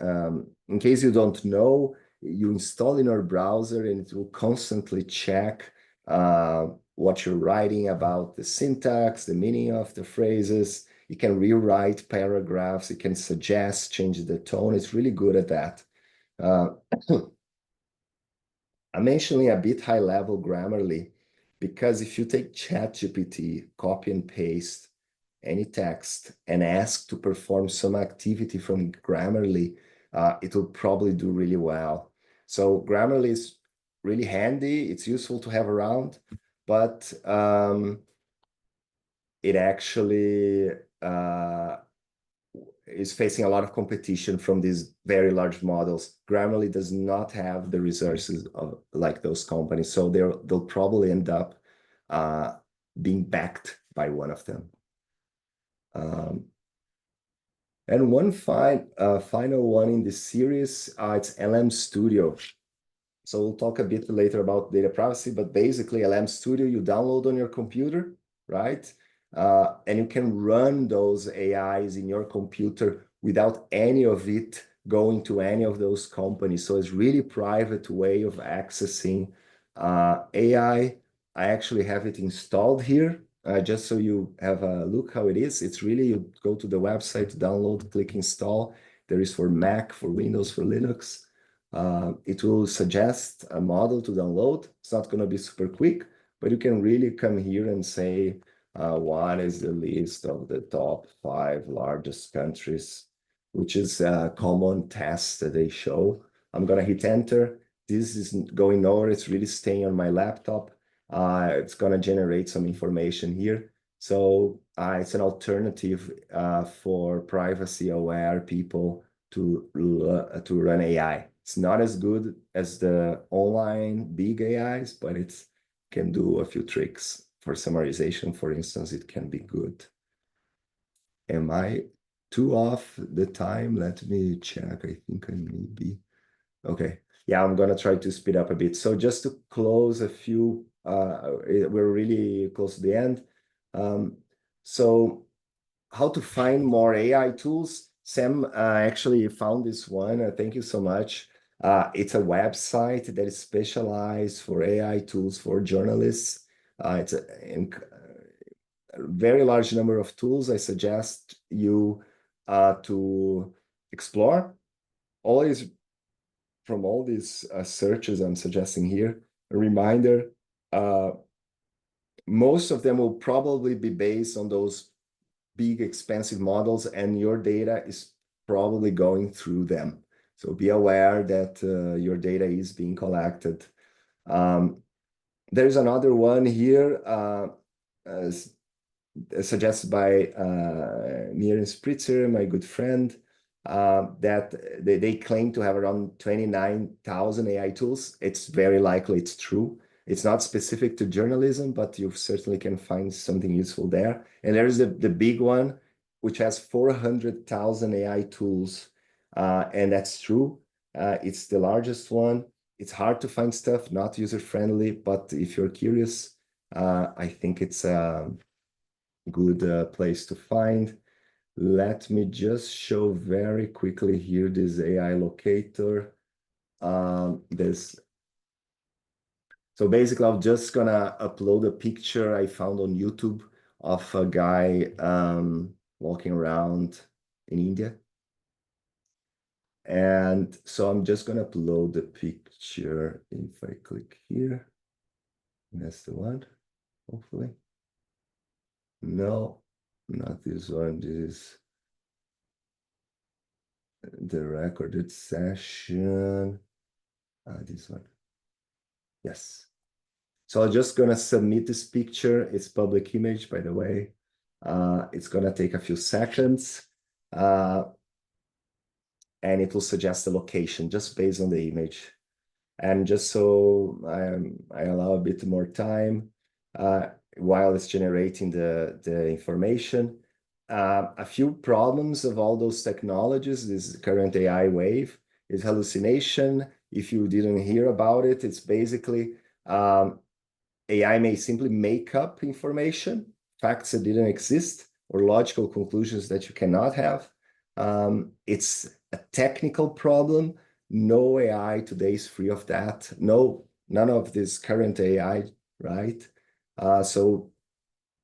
In case you don't know, you install in your browser and it will constantly check what you're writing about the syntax, the meaning of the phrases. It can rewrite paragraphs. It can suggest, change the tone. It's really good at that. I'm mentioning a bit high level Grammarly because if you take ChatGPT, copy and paste any text and ask to perform some activity from Grammarly, it will probably do really well. So Grammarly is really handy. It's useful to have around, but it actually is facing a lot of competition from these very large models. Grammarly does not have the resources of like those companies, so they'll probably end up being backed by one of them. And one final one in this series, it's LM Studio. So we'll talk a bit later about data privacy, but basically LM Studio you download on your computer, right? And you can run those AIs in your computer without any of it going to any of those companies. So it's really private way of accessing AI. I actually have it installed here, just so you have a look how it is. It's really, you go to the website, download, click install. There is for Mac, for Windows, for Linux. It will suggest a model to download. It's not going to be super quick, but you can really come here and say, what is the list of the top 5 largest countries, which is a common test that they show. I'm going to hit enter. This isn't going nowhere. It's really staying on my laptop. It's going to generate some information here. So it's an alternative for privacy-aware people to run AI. It's not as good as the online big AIs, but it can do a few tricks. For summarization, for instance, it can be good. Am I too off the time? Let me check. I think I may be. Okay. Yeah, I'm going to try to speed up a bit. So just to close a few, we're really close to the end. So how to find more AI tools? Sam actually found this one. Thank you so much. It's a website that is specialized for AI tools for journalists. It's a very large number of tools. I suggest you to explore. Always from all these searches I'm suggesting here, a reminder, most of them will probably be based on those big expensive models, and your data is probably going through them. So be aware that your data is being collected. There's another one here suggested by Miriam Spritzer, my good friend, that they claim to have around 29,000 AI tools. It's very likely it's true. It's not specific to journalism, but you certainly can find something useful there. And there's the big one, which has 400,000 AI tools. And that's true. It's the largest one. It's hard to find stuff, not user-friendly, but if you're curious, I think it's a good place to find. Let me just show very quickly here this AI locator. So basically, I'm just gonna upload a picture I found on YouTube of a guy walking around in India. And so I'm just gonna upload the picture if I click here. That's the one, hopefully. No, not this one. This is the recorded session. This one. Yes. So I'm just gonna submit this picture. It's public image, by the way. It's gonna take a few seconds. And it will suggest the location just based on the image. And just so I allow a bit more time while it's generating the information. A few problems of all those technologies, this current AI wave, is hallucination. If you didn't hear about it, it's basically AI may simply make up information, facts that didn't exist, or logical conclusions that you cannot have. It's a technical problem. No AI today is free of that. None of this current AI, right? So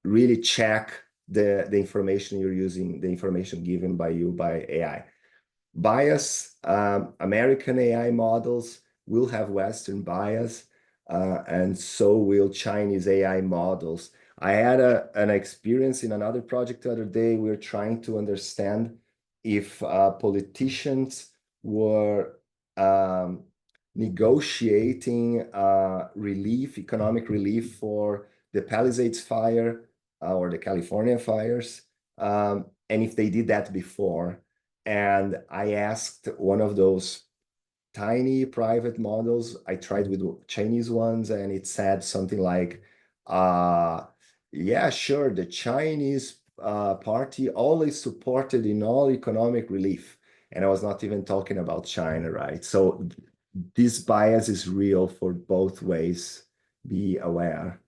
really check the information you're using, the information given by you by AI. Bias, American AI models will have Western bias, and so will Chinese AI models. I had an experience in another project the other day. We were trying to understand if politicians were negotiating economic relief for the Palisades fire or the California fires, and if they did that before. And I asked one of those tiny private models. I tried with Chinese ones, and it said something like, yeah, sure, the Chinese party always supported in all economic relief. And I was not even talking about China, right? So this bias is real for both ways. Be aware.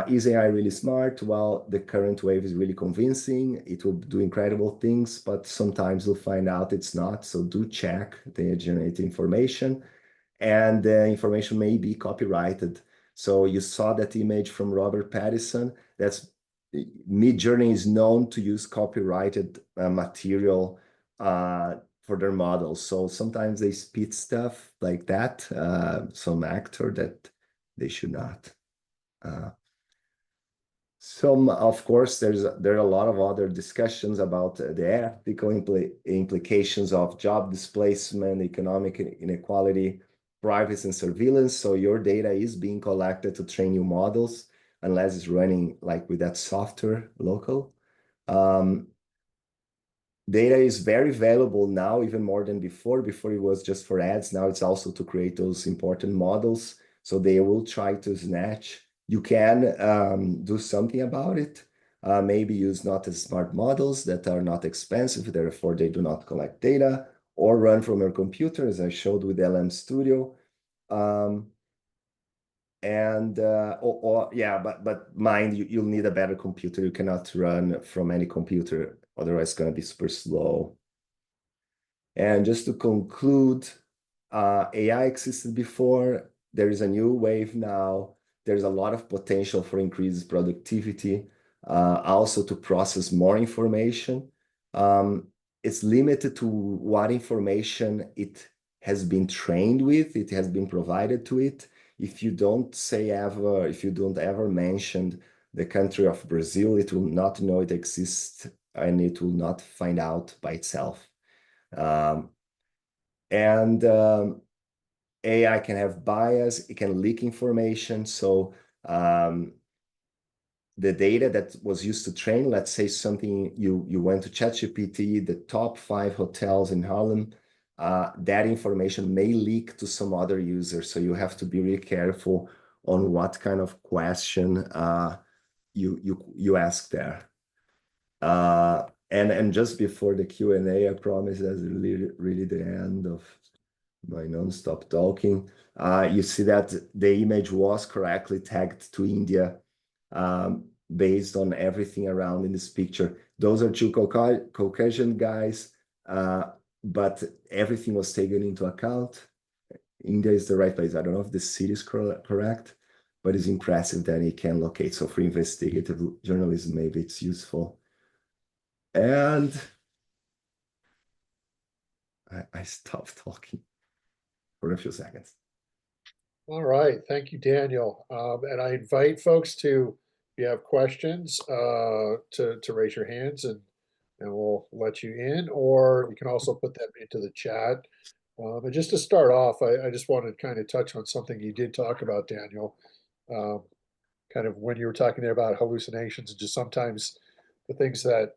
Is AI really smart? Well, the current wave is really convincing. It will do incredible things, but sometimes you'll find out it's not. So do check the generated information, and the information may be copyrighted. So you saw that image from Robert Pattinson. That's Midjourney is known to use copyrighted material for their models. So sometimes they spit stuff like that, some actor that they should not. Of course, there are a lot of other discussions about the ethical implications of job displacement, economic inequality, privacy, and surveillance. So your data is being collected to train new models, unless it's running like with that software local. Data is very valuable now, even more than before. Before it was just for ads. Now it's also to create those important models. So they will try to snatch. You can do something about it. Maybe use not as smart models that are not expensive, therefore they do not collect data, or run from your computer, as I showed with LM Studio. But mind you, you'll need a better computer. You cannot run from any computer, otherwise it's going to be super slow. And just to conclude, AI existed before. There is a new wave now. There's a lot of potential for increased productivity, also to process more information. It's limited to what information it has been trained with, it has been provided to it. If you don't ever mention the country of Brazil, it will not know it exists, and it will not find out by itself. AI can have bias, it can leak information. So the data that was used to train, let's say something, you went to ChatGPT, the top 5 hotels in Harlem, that information may leak to some other user. So you have to be really careful on what kind of question you ask there. And just before the Q&A, I promise that's really the end of my non-stop talking. You see that the image was correctly tagged to India, based on everything around in this picture. Those are 2 Caucasian guys, but everything was taken into account. India is the right place. I don't know if the city is correct, but it's impressive that it can locate. So for investigative journalism, maybe it's useful. And I stopped talking for a few seconds. All right, thank you, Daniel. And I invite folks to, if you have questions, to raise your hands, and we'll let you in, or you can also put them into the chat. And just to start off, I just wanted to kind of touch on something you did talk about, Daniel. Kind of when you were talking there about hallucinations, and just sometimes the things that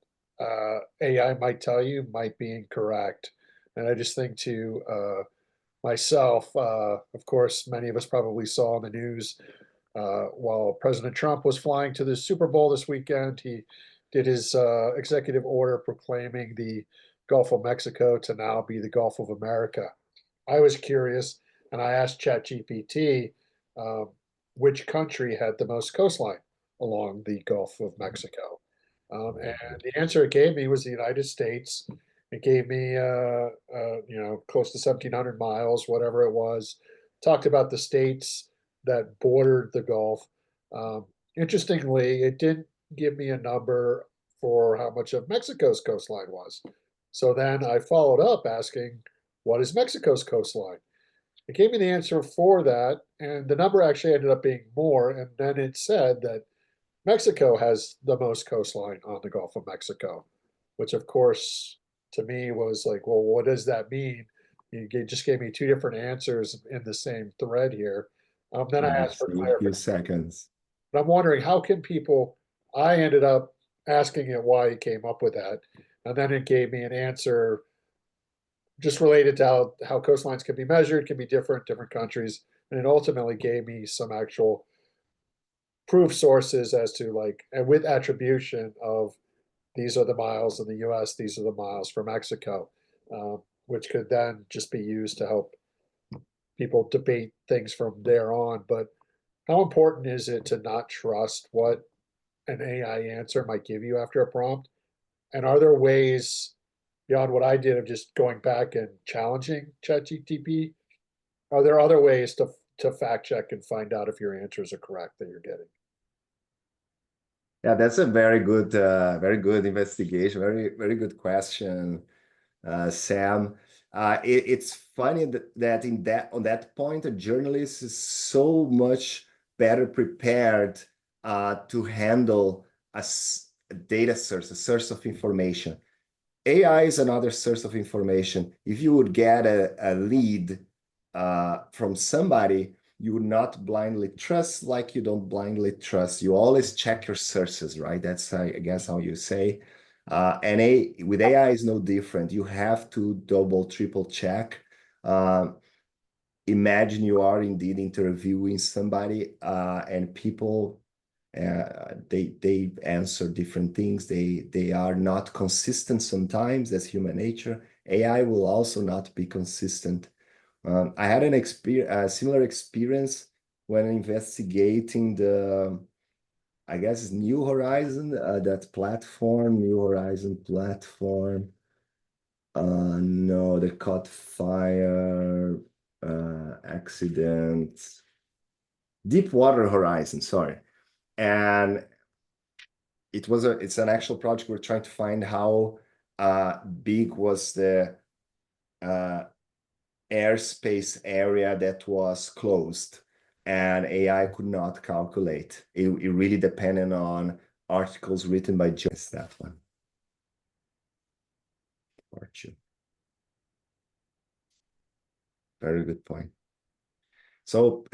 AI might tell you might be incorrect. And I just think to myself, of course, many of us probably saw in the news while President Trump was flying to the Super Bowl this weekend, he did his executive order proclaiming the Gulf of Mexico to now be the Gulf of America. I was curious, and I asked ChatGPT which country had the most coastline along the Gulf of Mexico. And the answer it gave me was the United States. It gave me, close to 1,700 miles, whatever it was. Talked about the states that bordered the Gulf. Interestingly, it didn't give me a number for how much of Mexico's coastline was. So then I followed up asking, what is Mexico's coastline? It gave me the answer for that, and the number actually ended up being more. And then it said that Mexico has the most coastline on the Gulf of Mexico, which of course to me was like, well, what does that mean? You just gave me 2 different answers in the same thread here. Then I asked for A few clarification. seconds. But I'm wondering, how can people I ended up asking it why he came up with that. And then it gave me an answer just related to how coastlines can be measured, can be different countries. And it ultimately gave me some actual proof sources as to like, and with attribution of these are the miles in the US, these are the miles for Mexico, which could then just be used to help people debate things from there on. But how important is it to not trust what an AI answer might give you after a prompt? And are there ways beyond what I did of just going back and challenging ChatGPT? Are there other ways to fact check and find out if your answers are correct that you're getting? Yeah, that's a very good investigation. Very good question, Sam. It's funny that on that point, a journalist is so much better prepared to handle a data source, a source of information. AI is another source of information. If you would get a lead from somebody, you would not blindly trust like you don't blindly trust. You always check your sources, right? That's, I guess, how you say. With AI is no different. You have to double, triple check. Imagine you are indeed interviewing somebody and people they answer different things. They are not consistent sometimes. That's human nature. AI will also not be consistent. I had a similar experience when investigating I guess, New Horizon, that platform, New Horizon platform. No, they caught fire, accident, Deepwater Horizon, sorry. And it's an actual project. We're trying to find how big was the airspace area that was closed, and AI could not calculate. It really depended on articles written by just that one. Fortune. Very good point. So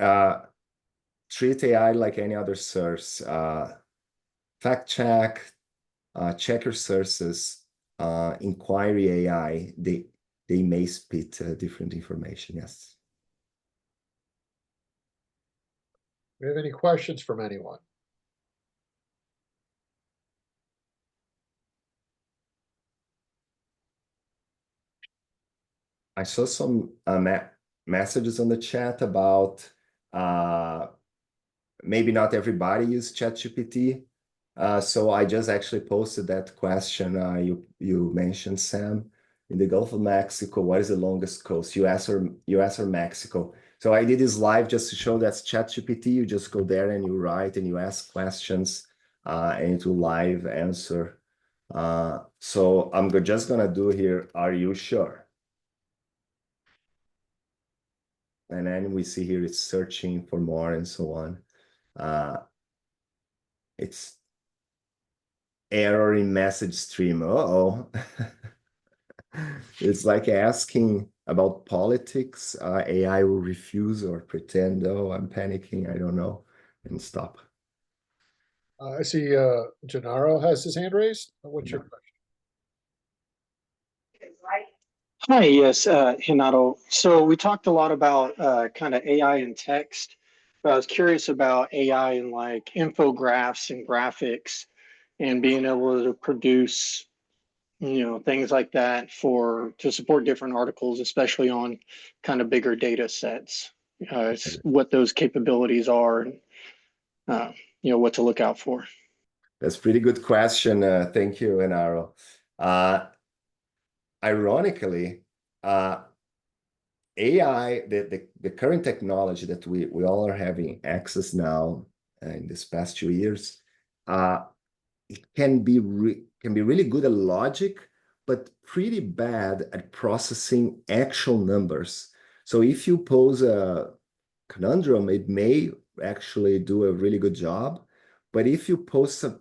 treat AI like any other source. Fact check, check your sources, inquiry AI. They may spit different information. Yes. Do you have any questions from anyone? I saw some messages on the chat about maybe not everybody use ChatGPT. So I just actually posted that question you mentioned, Sam. In the Gulf of Mexico, what is the longest coast, US or Mexico? So I did this live just to show that's ChatGPT. You just go there and you write and you ask questions, and it will live answer. So I'm just gonna do here, are you sure? And then we see here it's searching for more and so on. It's error in message stream. Uh-oh. It's like asking about politics. AI will refuse or pretend, oh, I'm panicking, I don't know, and stop. I see Gennaro has his hand raised. What's your question? Hi, yes, Renato. So we talked a lot about kind of AI in text, but I was curious about AI in like infographics and graphics and being able to produce, things like that to support different articles, especially on kind of bigger data sets. What those capabilities are, and what to look out for. That's a pretty good question. Thank you, Enaro. Ironically, AI, the current technology that we all are having access now in this past 2 years, it can be really good at logic, but pretty bad at processing actual numbers. So if you pose a conundrum, it may actually do a really good job. But if you pose a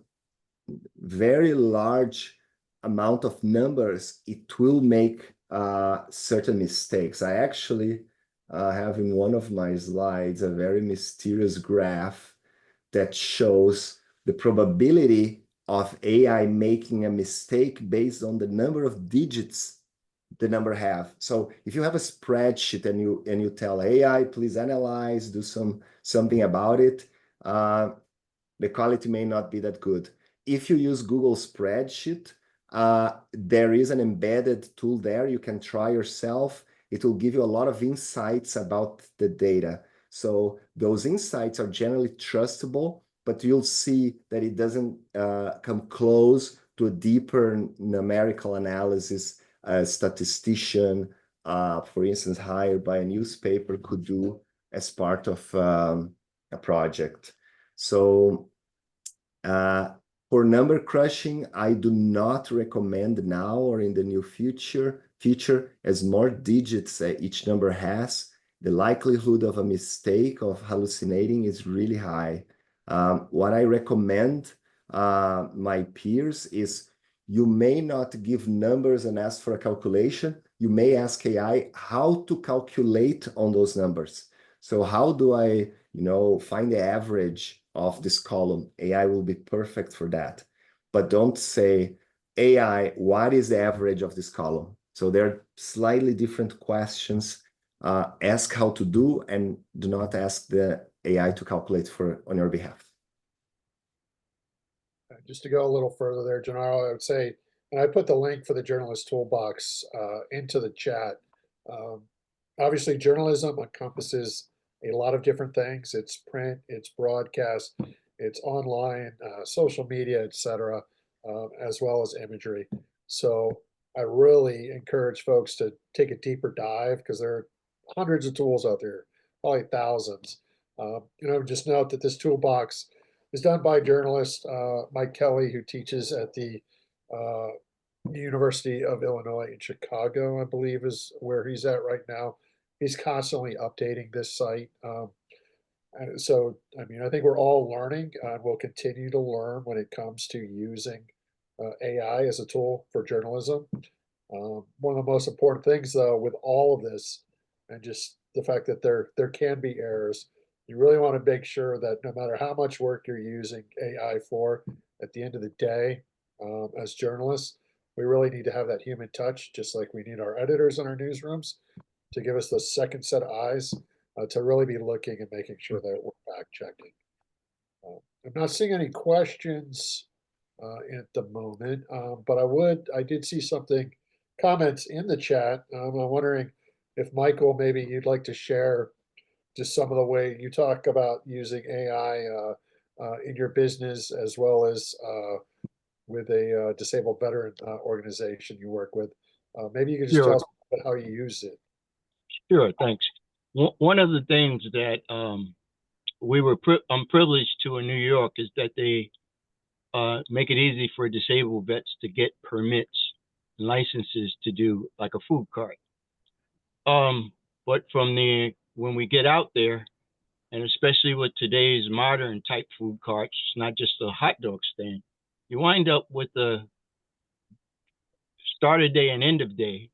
very large amount of numbers, it will make certain mistakes. I actually have in one of my slides a very mysterious graph that shows the probability of AI making a mistake based on the number of digits the number have. So if you have a spreadsheet and you tell AI, please analyze, do something about it, the quality may not be that good. If you use Google Spreadsheet, there is an embedded tool there. You can try yourself. It will give you a lot of insights about the data. So those insights are generally trustable, but you'll see that it doesn't come close to a deeper numerical analysis a statistician, for instance, hired by a newspaper could do as part of a project. So for number crushing, I do not recommend now or in the near future, as more digits each number has, the likelihood of a mistake of hallucinating is really high. What I recommend my peers is you may not give numbers and ask for a calculation. You may ask AI how to calculate on those numbers. So how do I, find the average of this column? AI will be perfect for that. But don't say, AI, what is the average of this column? So they're slightly different questions. Ask how to do and do not ask the AI to calculate on your behalf. Just to go a little further there, Gennaro, I would say, and I put the link for the Journalist Toolbox into the chat. Obviously, journalism encompasses a lot of different things. It's print, it's broadcast, it's online, social media, etc., as well as imagery. So I really encourage folks to take a deeper dive because there are hundreds of tools out there, probably thousands. Just note that this toolbox is done by journalist Mike Kelly, who teaches at the University of Illinois in Chicago, I believe is where he's at right now. He's constantly updating this site. And so, I think we're all learning and we'll continue to learn when it comes to using AI as a tool for journalism. One of the most important things, though, with all of this, and just the fact that there can be errors, you really want to make sure that no matter how much work you're using AI for, at the end of the day, as journalists, we really need to have that human touch, just like we need our editors in our newsrooms to give us the second set of eyes to really be looking and making sure that we're fact checking. I'm not seeing any questions at the moment, but I did see comments in the chat. I'm wondering if Michael, maybe you'd like to share just some of the way you talk about using AI in your business as well as with a disabled veteran organization you work with. Maybe you could just Sure. tell us about how you use it. Sure, thanks. One of the things that I'm privileged to in New York is that they make it easy for disabled vets to get permits and licenses to do like a food cart. But when we get out there, and especially with today's modern type food carts, it's not just a hot dog stand, you wind up with a start of day and end of day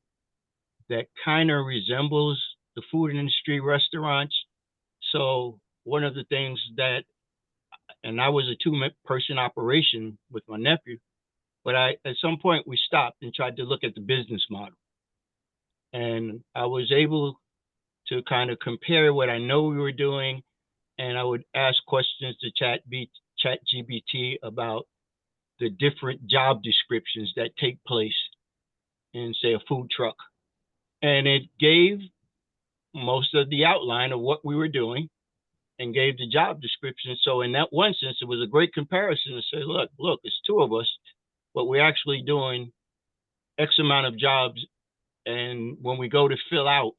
that kind of resembles the food industry restaurants. So one of the things and I was a two-person operation with my nephew, but at some point we stopped and tried to look at the business model. And I was able to kind of compare what I know we were doing, and I would ask questions to ChatGPT about the different job descriptions that take place in, say, a food truck. And it gave most of the outline of what we were doing and gave the job description. So in that one sense, it was a great comparison to say, look, it's two of us, but we're actually doing X amount of jobs. And when we go to fill out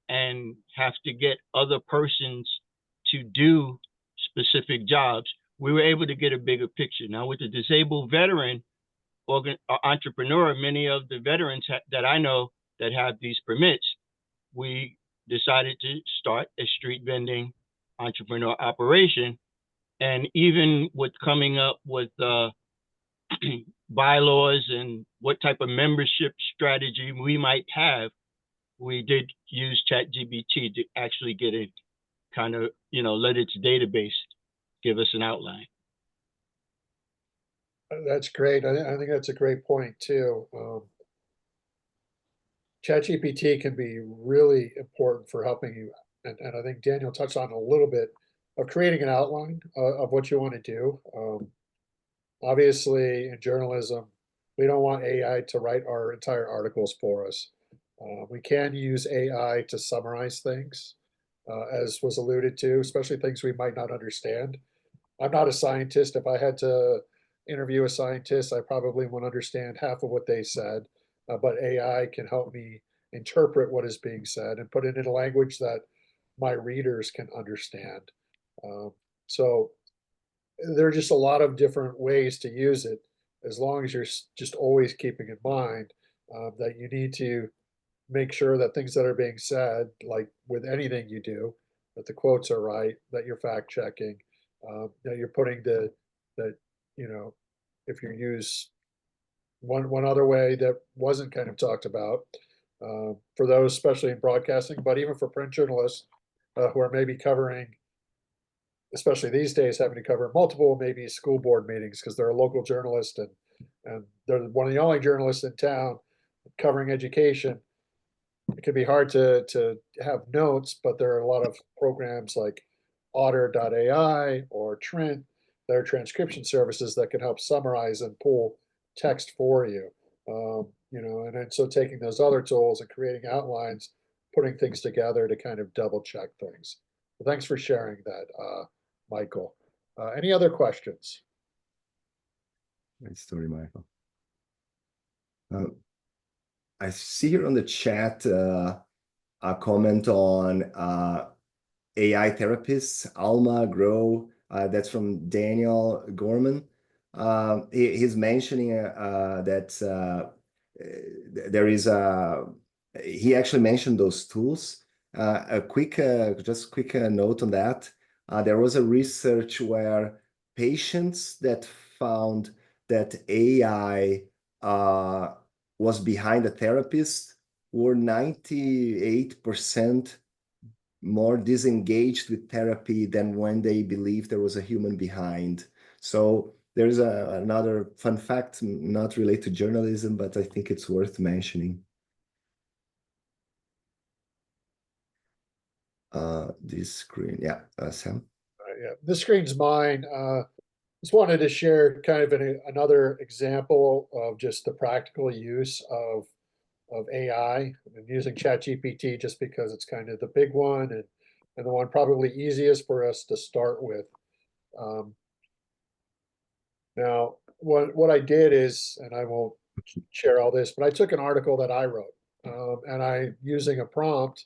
and have to get other persons to do specific jobs, we were able to get a bigger picture. Now with the disabled veteran entrepreneur, many of the veterans that I know that have these permits, we decided to start a street vending entrepreneur operation. And even with coming up with bylaws and what type of membership strategy we might have, we did use ChatGPT to actually get it kind of, let its database give us an outline. That's great. I think that's a great point too. ChatGPT can be really important for helping you, and I think Daniel touched on a little bit of creating an outline of what you want to do. Obviously, in journalism, we don't want AI to write our entire articles for us. We can use AI to summarize things, as was alluded to, especially things we might not understand. I'm not a scientist. If I had to interview a scientist, I probably wouldn't understand half of what they said, but AI can help me interpret what is being said and put it in a language that my readers can understand. So there are just a lot of different ways to use it, as long as you're just always keeping in mind that you need to make sure that things that are being said, like with anything you do, that the quotes are right, that you're fact checking, that you're putting that, you know, if you use one other way that wasn't kind of talked about, for those, especially in broadcasting, but even for print journalists who are maybe covering, especially these days, having to cover multiple maybe school board meetings because they're a local journalist and they're one of the only journalists in town covering education. It can be hard to have notes, but there are a lot of programs like Otter.ai or Trent that are transcription services that can help summarize and pull text for you. And then so taking those other tools and creating outlines, putting things together to kind of double check things. Well, thanks for sharing that, Michael. Any other questions? Great story, Michael. I see here on the chat a comment on AI therapists, Alma Grow. That's from Daniel Gorman. He's mentioning that there is he actually mentioned those tools. A quick note on that. There was a research where patients that found that AI was behind a therapist were 98% more disengaged with therapy than when they believed there was a human behind. So there's another fun fact, not related to journalism, but I think it's worth mentioning. This screen, yeah, Sam. Yeah, this screen's mine. Just wanted to share kind of another example of just the practical use of AI. I'm using ChatGPT just because it's kind of the big one and the one probably easiest for us to start with. Now, what I did is, and I won't share all this, but I took an article that I wrote, and I using a prompt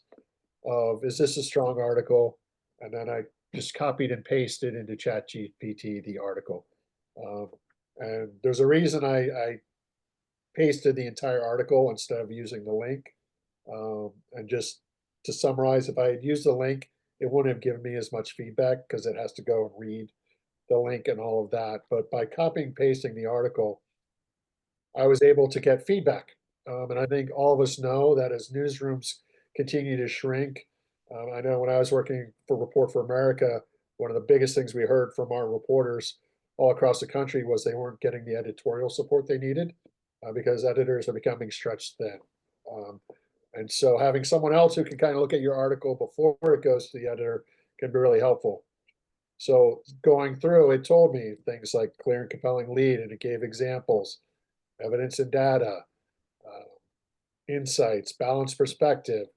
of, is this a strong article? And then I just copied and pasted into ChatGPT the article. And there's a reason I pasted the entire article instead of using the link. And just to summarize, if I had used the link, it wouldn't have given me as much feedback because it has to go and read the link and all of that. But by copying and pasting the article, I was able to get feedback. And I think all of us know that as newsrooms continue to shrink, I know when I was working for Report for America, one of the biggest things we heard from our reporters all across the country was they weren't getting the editorial support they needed because editors are becoming stretched thin. And so having someone else who can kind of look at your article before it goes to the editor can be really helpful. So going through, it told me things like clear and compelling lead, and it gave examples, evidence and data, insights, balanced perspective,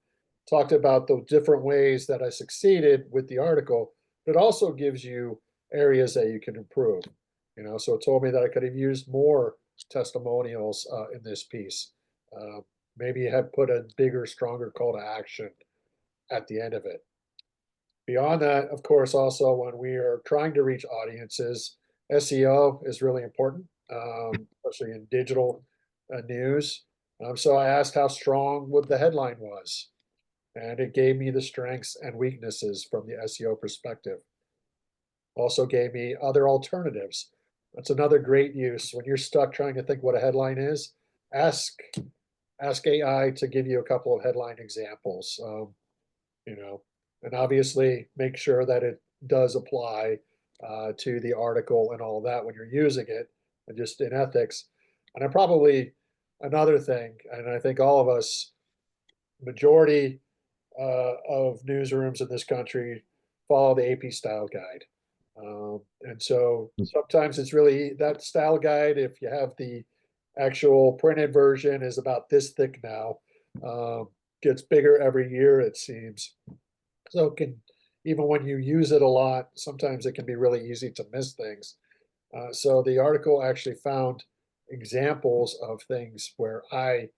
talked about the different ways that I succeeded with the article. But it also gives you areas that you can improve. So it told me that I could have used more testimonials in this piece. Maybe have put a bigger, stronger call to action at the end of it. Beyond that, of course, also when we are trying to reach audiences, SEO is really important, especially in digital news. So I asked how strong what the headline was, and it gave me the strengths and weaknesses from the SEO perspective. Also gave me other alternatives. That's another great use. When you're stuck trying to think what a headline is, ask AI to give you a couple of headline examples. And obviously make sure that it does apply to the article and all that when you're using it. and just in ethics. And I probably another thing, and I think all of us, majority of newsrooms in this country follow the AP style guide. And so sometimes it's really that style guide, if you have the actual printed version, is about this thick now. Gets bigger every year, it seems. So it can, even when you use it a lot, sometimes it can be really easy to miss things. So the article actually found examples of things where I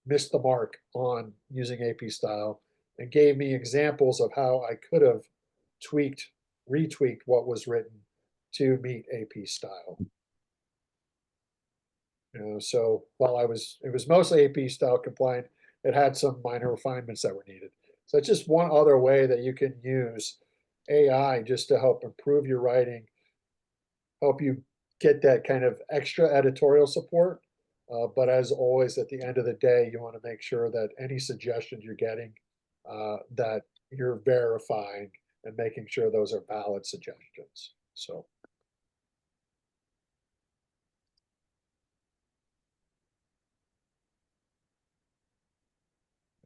missed the mark on using AP style and gave me examples of how I could have retweaked what was written to meet AP style. So while it was mostly AP style compliant, it had some minor refinements that were needed. So it's just one other way that you can use AI just to help improve your writing, help you get that kind of extra editorial support. But as always, at the end of the day, you want to make sure that any suggestions you're getting, that you're verifying and making sure those are valid suggestions. So.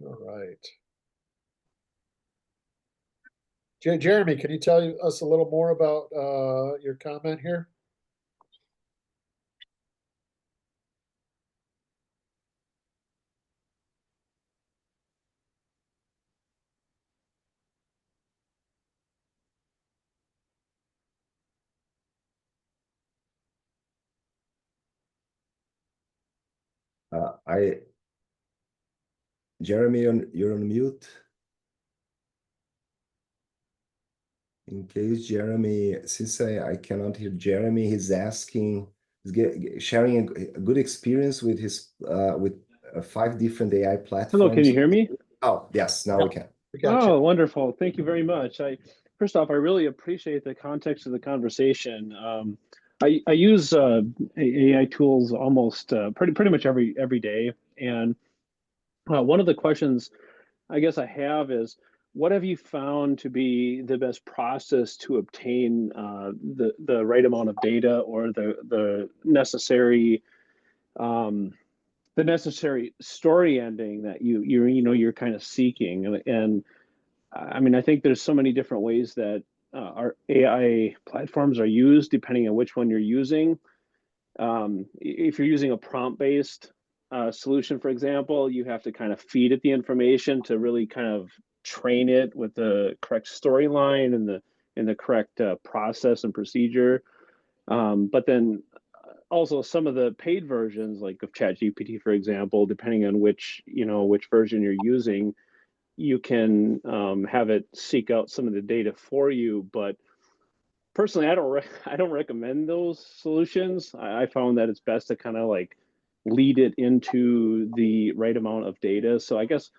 All right. Jeremy, can you tell us a little more about your comment here? Jeremy, you're on mute. In case Jeremy, since I cannot hear Jeremy, he's asking, sharing a good experience with his with 5 different AI platforms. Hello, can you hear me? Oh, yes, now we can. We got you. Oh, wonderful. Thank you very much. First off, I really appreciate the context of the conversation. I use AI tools almost pretty much every day. And one of the questions I guess I have is, what have you found to be the best process to obtain the right amount of data, or the necessary story ending that you're kind of seeking? And I mean, I think there's so many different ways that our AI platforms are used depending on which one you're using. If you're using a prompt-based solution, for example, you have to kind of feed it the information to really kind of train it with the correct storyline and the correct process and procedure. But then also some of the paid versions, like of ChatGPT, for example, depending on which version you're using, you can have it seek out some of the data for you. But personally, I don't recommend those solutions. I found that it's best to kind of like lead it into the right amount of data. So I guess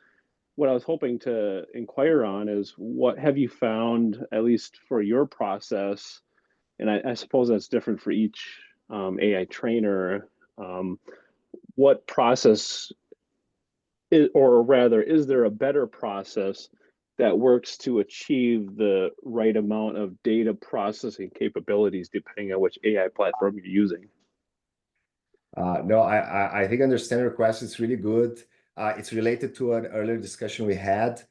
what I was hoping to inquire on is, what have you found, at least for your process, and I suppose that's different for each AI trainer, what process or rather, is there a better process that works to achieve the right amount of data processing capabilities depending on which AI platform you're using? No, I think I understand your question. It's really good. It's related to an earlier discussion we had,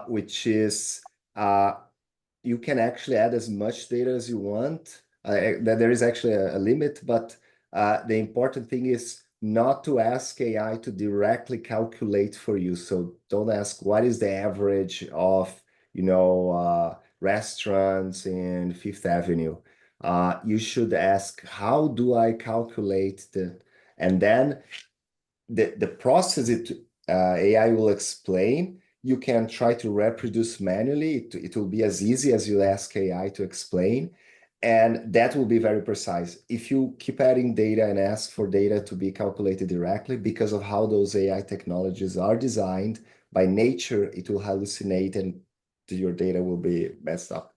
which is you can actually add as much data as you want. There is actually a limit, but the important thing is not to ask AI to directly calculate for you. So don't ask what is the average of, restaurants in Fifth Avenue. You should ask, how do I calculate and then the process AI will explain. You can try to reproduce manually. It will be as easy as you ask AI to explain, and that will be very precise. If you keep adding data and ask for data to be calculated directly, because of how those AI technologies are designed by nature, it will hallucinate and your data will be messed up.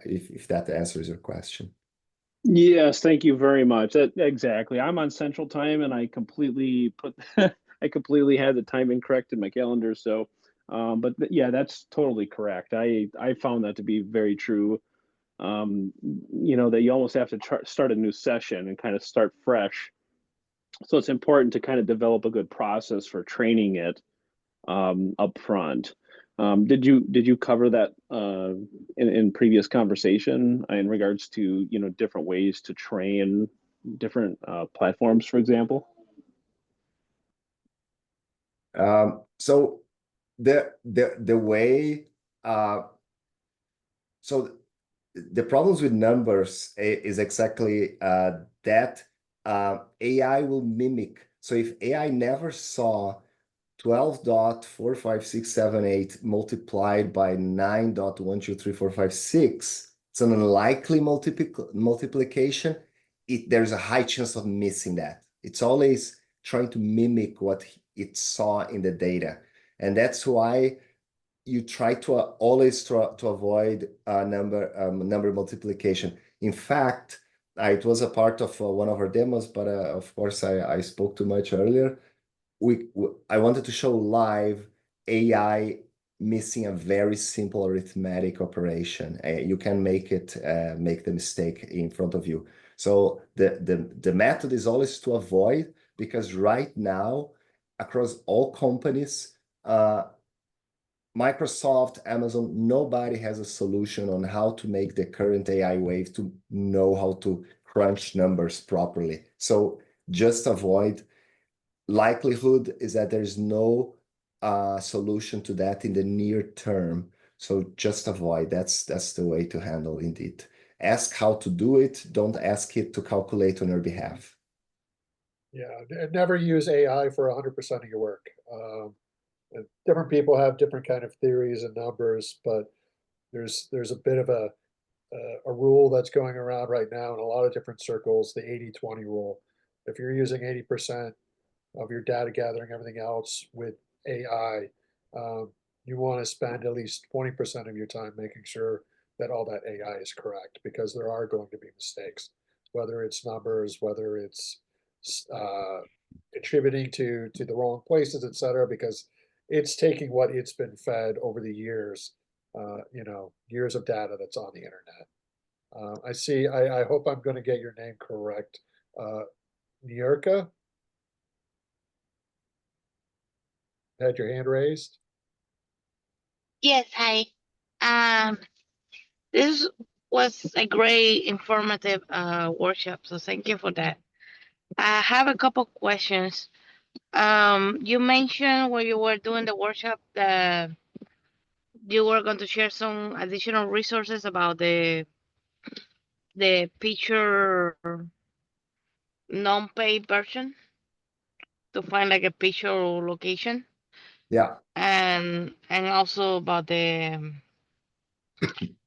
If that answers your question. Yes, thank you very much. Exactly. I'm on Central Time, and I completely I completely had the time incorrect in my calendar. So, but yeah, that's totally correct. I found that to be very true. that you almost have to start a new session and kind of start fresh. So it's important to kind of develop a good process for training it up front. Did you cover that in previous conversation in regards to different ways to train different platforms, for example? So the way so the problems with numbers is exactly that AI will mimic. So if AI never saw 12.45678 multiplied by 9.1234566, it's an unlikely multiplication. There's a high chance of missing that. It's always trying to mimic what it saw in the data. And that's why you try to always to avoid number multiplication. In fact, it was a part of one of our demos, but of course I spoke too much earlier. I wanted to show live AI missing a very simple arithmetic operation. You can make the mistake in front of you. So the method is always to avoid, because right now across all companies, Microsoft, Amazon, nobody has a solution on how to make the current AI wave to know how to crunch numbers properly. So just avoid. Likelihood is that there's no solution to that in the near term. So just avoid. That's the way to handle indeed. Ask how to do it. Don't ask it to calculate on your behalf. Yeah, never use AI for 100% of your work. Different people have different kind of theories and numbers, but there's a bit of a rule that's going around right now in a lot of different circles, the 80-20 rule. If you're using 80% of your data gathering, everything else with AI, you want to spend at least 20% of your time making sure that all that AI is correct, because there are going to be mistakes, whether it's numbers, whether it's contributing to the wrong places, et cetera, because it's taking what it's been fed over the years, years of data that's on the internet. I see. I hope I'm going to get your name correct. Nierka, had your hand raised. Yes, hi. Um, this was a great informative workshop, so thank you for that. I have a couple questions. You mentioned when you were doing the workshop that you were going to share some additional resources about the picture non-paid version to find like a picture or location, Yeah. and also about the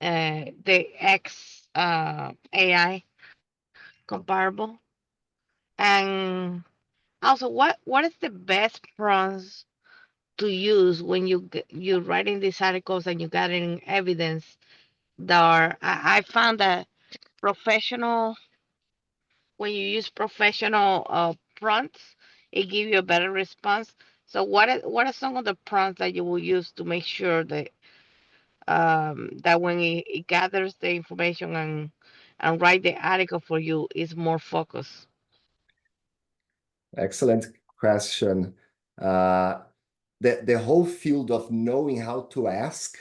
X AI comparable, and also what is the best prompts to use when you're writing these articles and you're gathering evidence that are I found that professional when you use professional prompts, it gives you a better response. So what are some of the prompts that you will use to make sure that that when it gathers the information and write the article for you is more focused? Excellent question. The whole field of knowing how to ask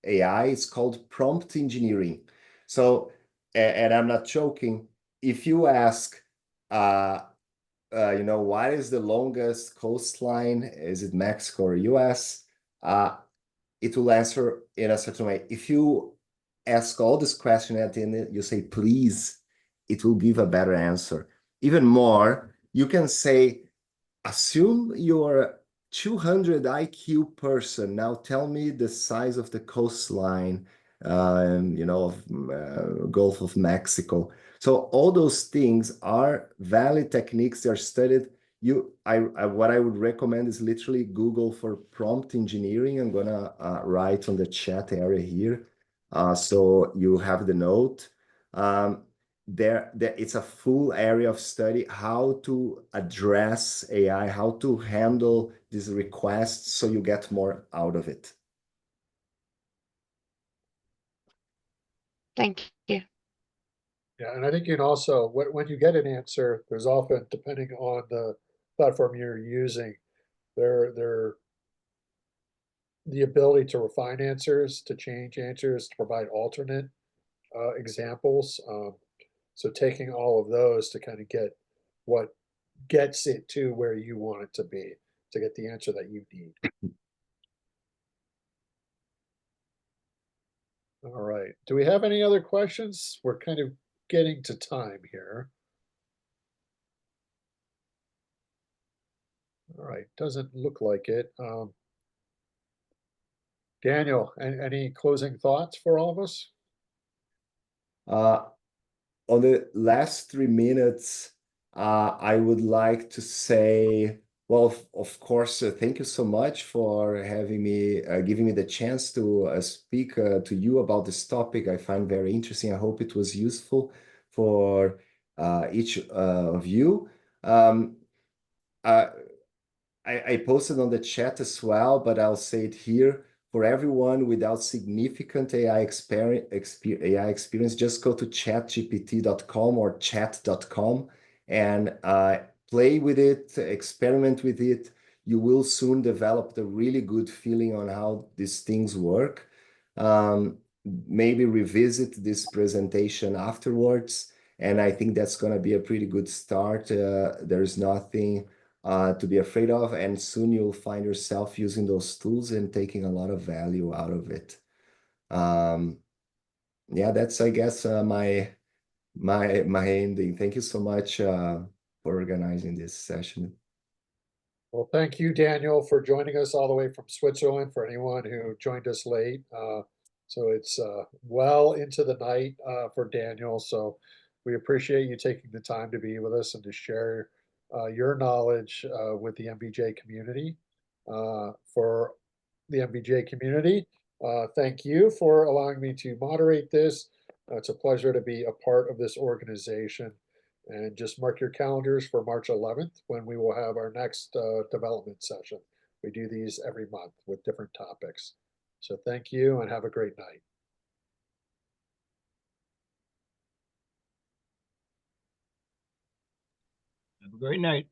AI is called prompt engineering. So, and I'm not joking, if you ask, what is the longest coastline? Is it Mexico or US? It will answer in a certain way. If you ask all this question at the end, you say, please, it will give a better answer. Even more, you can say, assume you're 200 IQ person. Now tell me the size of the coastline, of Gulf of Mexico. So all those things are valid techniques. They're studied. What I would recommend is literally Google for prompt engineering. I'm gonna write on the chat area here, so you have the note. It's a full area of study how to address AI, how to handle these requests so you get more out of it. Thank you. Yeah, and I think you can also, when you get an answer, there's often, depending on the platform you're using, there the ability to refine answers, to change answers, to provide alternate examples. So taking all of those to kind of get what gets it to where you want it to be, to get the answer that you need. All right. Do we have any other questions? We're kind of getting to time here. All right. Doesn't look like it. Daniel, any closing thoughts for all of us? On the last 3 minutes, I would like to say, well, of course, thank you so much for having me, giving me the chance to speak to you about this topic. I find very interesting. I hope it was useful for each of you. I posted on the chat as well, but I'll say it here. For everyone without significant AI experience, just go to chatgpt.com or chat.com and play with it, experiment with it. You will soon develop the really good feeling on how these things work. Maybe revisit this presentation afterwards, and I think that's going to be a pretty good start. There's nothing to be afraid of, and soon you'll find yourself using those tools and taking a lot of value out of it. Yeah, that's, I guess, my ending. Thank you so much for organizing this session. Well, thank you, Daniel, for joining us all the way from Switzerland, for anyone who joined us late. So it's well into the night for Daniel. So we appreciate you taking the time to be with us and to share your knowledge with the MVJ community. For the MVJ community, thank you for allowing me to moderate this. It's a pleasure to be a part of this organization. And just mark your calendars for March 11th when we will have our next development session. We do these every month with different topics. So thank you and have a great night. Have a great night.